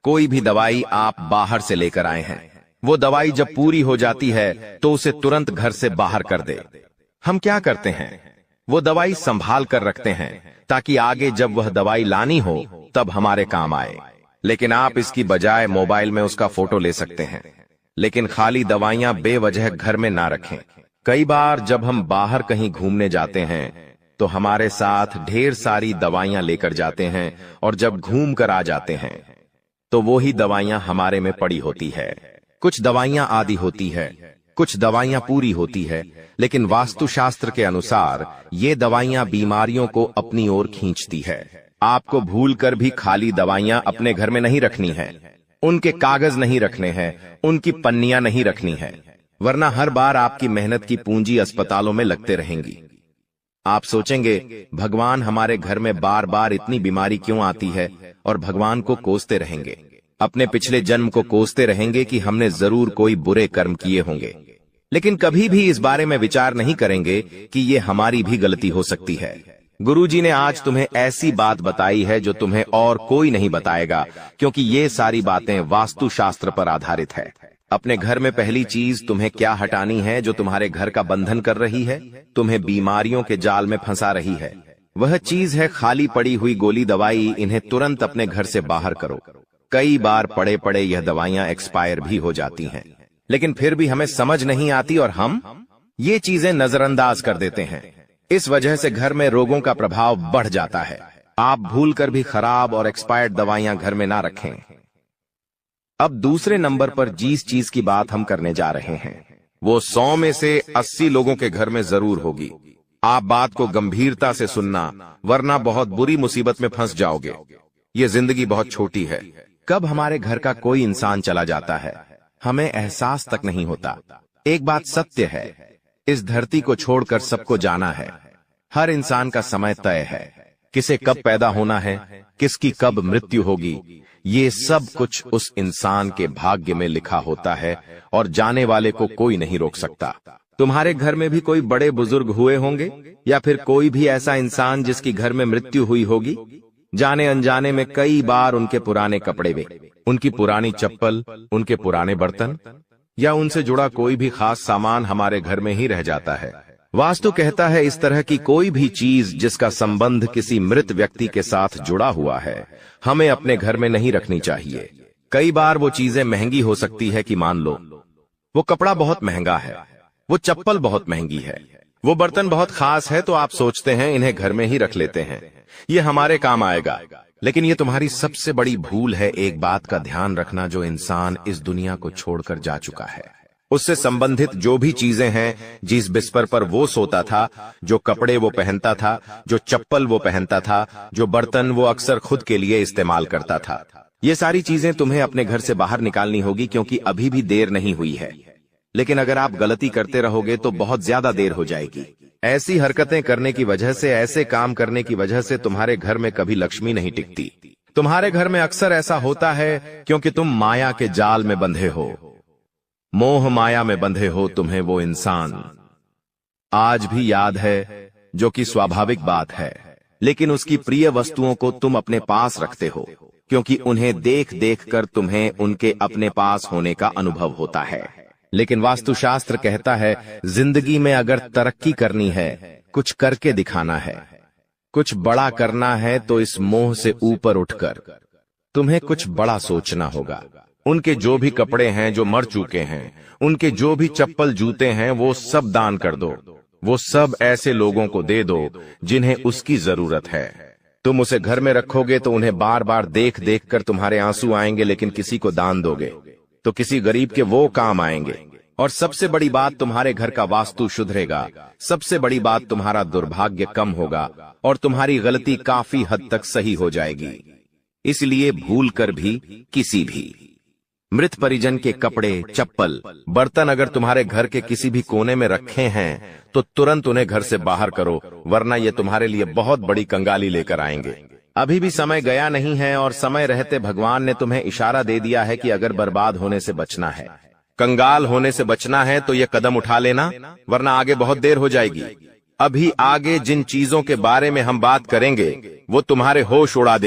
[SPEAKER 1] कोई भी दवाई आप बाहर से लेकर आए हैं, वो दवाई जब पूरी हो जाती है तो उसे तुरंत घर से बाहर कर दे। हम क्या करते हैं, वो दवाई संभाल कर रखते हैं ताकि आगे जब वह दवाई लानी हो तब हमारे काम आए, लेकिन आप इसकी बजाय मोबाइल में उसका फोटो ले सकते हैं। लेकिन खाली दवाइयां बेवजह घर में ना रखें। कई बार जब हम बाहर कहीं घूमने जाते हैं तो हमारे साथ ढेर सारी दवाइयां लेकर जाते हैं, और जब घूम कर आ जाते हैं तो वो ही दवाइयां हमारे में पड़ी होती है। कुछ दवाइयां आधी होती है, कुछ दवाइयां पूरी होती है, लेकिन वास्तुशास्त्र के अनुसार ये दवाइयां बीमारियों को अपनी ओर खींचती है। आपको भूलकर भी खाली दवाइयां अपने घर में नहीं रखनी है, उनके कागज नहीं रखने हैं, उनकी पन्नियां नहीं रखनी है, वरना हर बार आपकी मेहनत की पूंजी अस्पतालों में लगते रहेंगी। आप सोचेंगे भगवान हमारे घर में बार बार इतनी बीमारी क्यों आती है, और भगवान को कोसते रहेंगे, अपने पिछले जन्म को कोसते रहेंगे कि हमने जरूर कोई बुरे कर्म किए होंगे, लेकिन कभी भी इस बारे में विचार नहीं करेंगे कि ये हमारी भी गलती हो सकती है। गुरुजी ने आज तुम्हें ऐसी बात बताई है जो तुम्हें और कोई नहीं बताएगा, क्योंकि ये सारी बातें वास्तुशास्त्र पर आधारित है। अपने घर में पहली चीज तुम्हें क्या हटानी है जो तुम्हारे घर का बंधन कर रही है, तुम्हें बीमारियों के जाल में फंसा रही है। वह चीज है खाली पड़ी हुई गोली दवाई। इन्हें तुरंत अपने घर से बाहर करो। कई बार पड़े पड़े यह दवाइयां एक्सपायर भी हो जाती हैं, लेकिन फिर भी हमें समझ नहीं आती और हम ये चीजें नजरअंदाज कर देते हैं। इस वजह से घर में रोगों का प्रभाव बढ़ जाता है। आप भूलकर भी खराब और एक्सपायर्ड दवाइयां घर में ना रखें। अब दूसरे नंबर पर जिस चीज की बात हम करने जा रहे हैं वो 100 में से 80 लोगों के घर में जरूर होगी। आप बात को गंभीरता से सुनना, वरना बहुत बुरी मुसीबत में फंस जाओगे। ये जिंदगी बहुत छोटी है। कब हमारे घर का कोई इंसान चला जाता है हमें एहसास तक नहीं होता। एक बात सत्य है, इस धरती को छोड़कर सबको जाना है। हर इंसान का समय तय है, किसे कब पैदा होना है, किसकी कब मृत्यु होगी, ये सब कुछ उस इंसान के भाग्य में लिखा होता है और जाने वाले को कोई नहीं रोक सकता। तुम्हारे घर में भी कोई बड़े बुजुर्ग हुए होंगे या फिर कोई भी ऐसा इंसान जिसकी घर में मृत्यु हुई होगी। जाने अनजाने में कई बार उनके पुराने कपड़े वे, उनकी पुरानी चप्पल, उनके पुराने बर्तन या उनसे जुड़ा कोई भी खास सामान हमारे घर में ही रह जाता है। वास्तु कहता है इस तरह की कोई भी चीज जिसका संबंध किसी मृत व्यक्ति के साथ जुड़ा हुआ है हमें अपने घर में नहीं रखनी चाहिए। कई बार वो चीजें महंगी हो सकती है कि मान लो वो कपड़ा बहुत महंगा है, वो चप्पल बहुत महंगी है, वो बर्तन बहुत खास है, तो आप सोचते हैं इन्हें घर में ही रख लेते हैं, ये हमारे काम आएगा। लेकिन ये तुम्हारी सबसे बड़ी भूल है। एक बात का ध्यान रखना, जो इंसान इस दुनिया को छोड़कर जा चुका है उससे संबंधित जो भी चीजें हैं, जिस बिस्तर पर वो सोता था, जो कपड़े वो पहनता था, जो चप्पल वो पहनता था, जो बर्तन वो अक्सर खुद के लिए इस्तेमाल करता था, ये सारी चीजें तुम्हें अपने घर से बाहर निकालनी होगी, क्योंकि अभी भी देर नहीं हुई है। लेकिन अगर आप गलती करते रहोगे तो बहुत ज्यादा देर हो जाएगी। ऐसी हरकतें करने की वजह से, ऐसे काम करने की वजह से तुम्हारे घर में कभी लक्ष्मी नहीं टिकती। तुम्हारे घर में अक्सर ऐसा होता है क्योंकि तुम माया के जाल में बंधे हो, मोह माया में बंधे हो। तुम्हें वो इंसान आज भी याद है, जो कि स्वाभाविक बात है, लेकिन उसकी प्रिय वस्तुओं को तुम अपने पास रखते हो क्योंकि उन्हें देख देख कर तुम्हें उनके अपने पास होने का अनुभव होता है। लेकिन वास्तुशास्त्र कहता है जिंदगी में अगर तरक्की करनी है, कुछ करके दिखाना है, कुछ बड़ा करना है तो इस मोह से ऊपर उठकर तुम्हें कुछ बड़ा सोचना होगा। उनके जो भी कपड़े हैं जो मर चुके हैं, उनके जो भी चप्पल जूते हैं, वो सब दान कर दो। वो सब ऐसे लोगों को दे दो जिन्हें उसकी जरूरत है। तुम उसे घर में रखोगे तो उन्हें बार बार देख देख कर तुम्हारे आंसू आएंगे, लेकिन किसी को दान दोगे तो किसी गरीब के वो काम आएंगे। और सबसे बड़ी बात, तुम्हारे घर का वास्तु सुधरेगा। सबसे बड़ी बात, तुम्हारा दुर्भाग्य कम होगा और तुम्हारी गलती काफी हद तक सही हो जाएगी। इसलिए भूल कर भी किसी भी मृत परिजन के कपड़े, चप्पल, बर्तन अगर तुम्हारे घर के किसी भी कोने में रखे हैं तो तुरंत उन्हें घर से बाहर करो, वरना ये तुम्हारे लिए बहुत बड़ी कंगाली लेकर आएंगे। अभी भी समय गया नहीं है और समय रहते भगवान ने तुम्हें इशारा दे दिया है कि अगर बर्बाद होने से बचना है, कंगाल होने से बचना है तो ये कदम उठा लेना, वरना आगे बहुत देर हो जाएगी। अभी आगे जिन चीजों के बारे में हम बात करेंगे वो तुम्हारे होश उड़ा दे।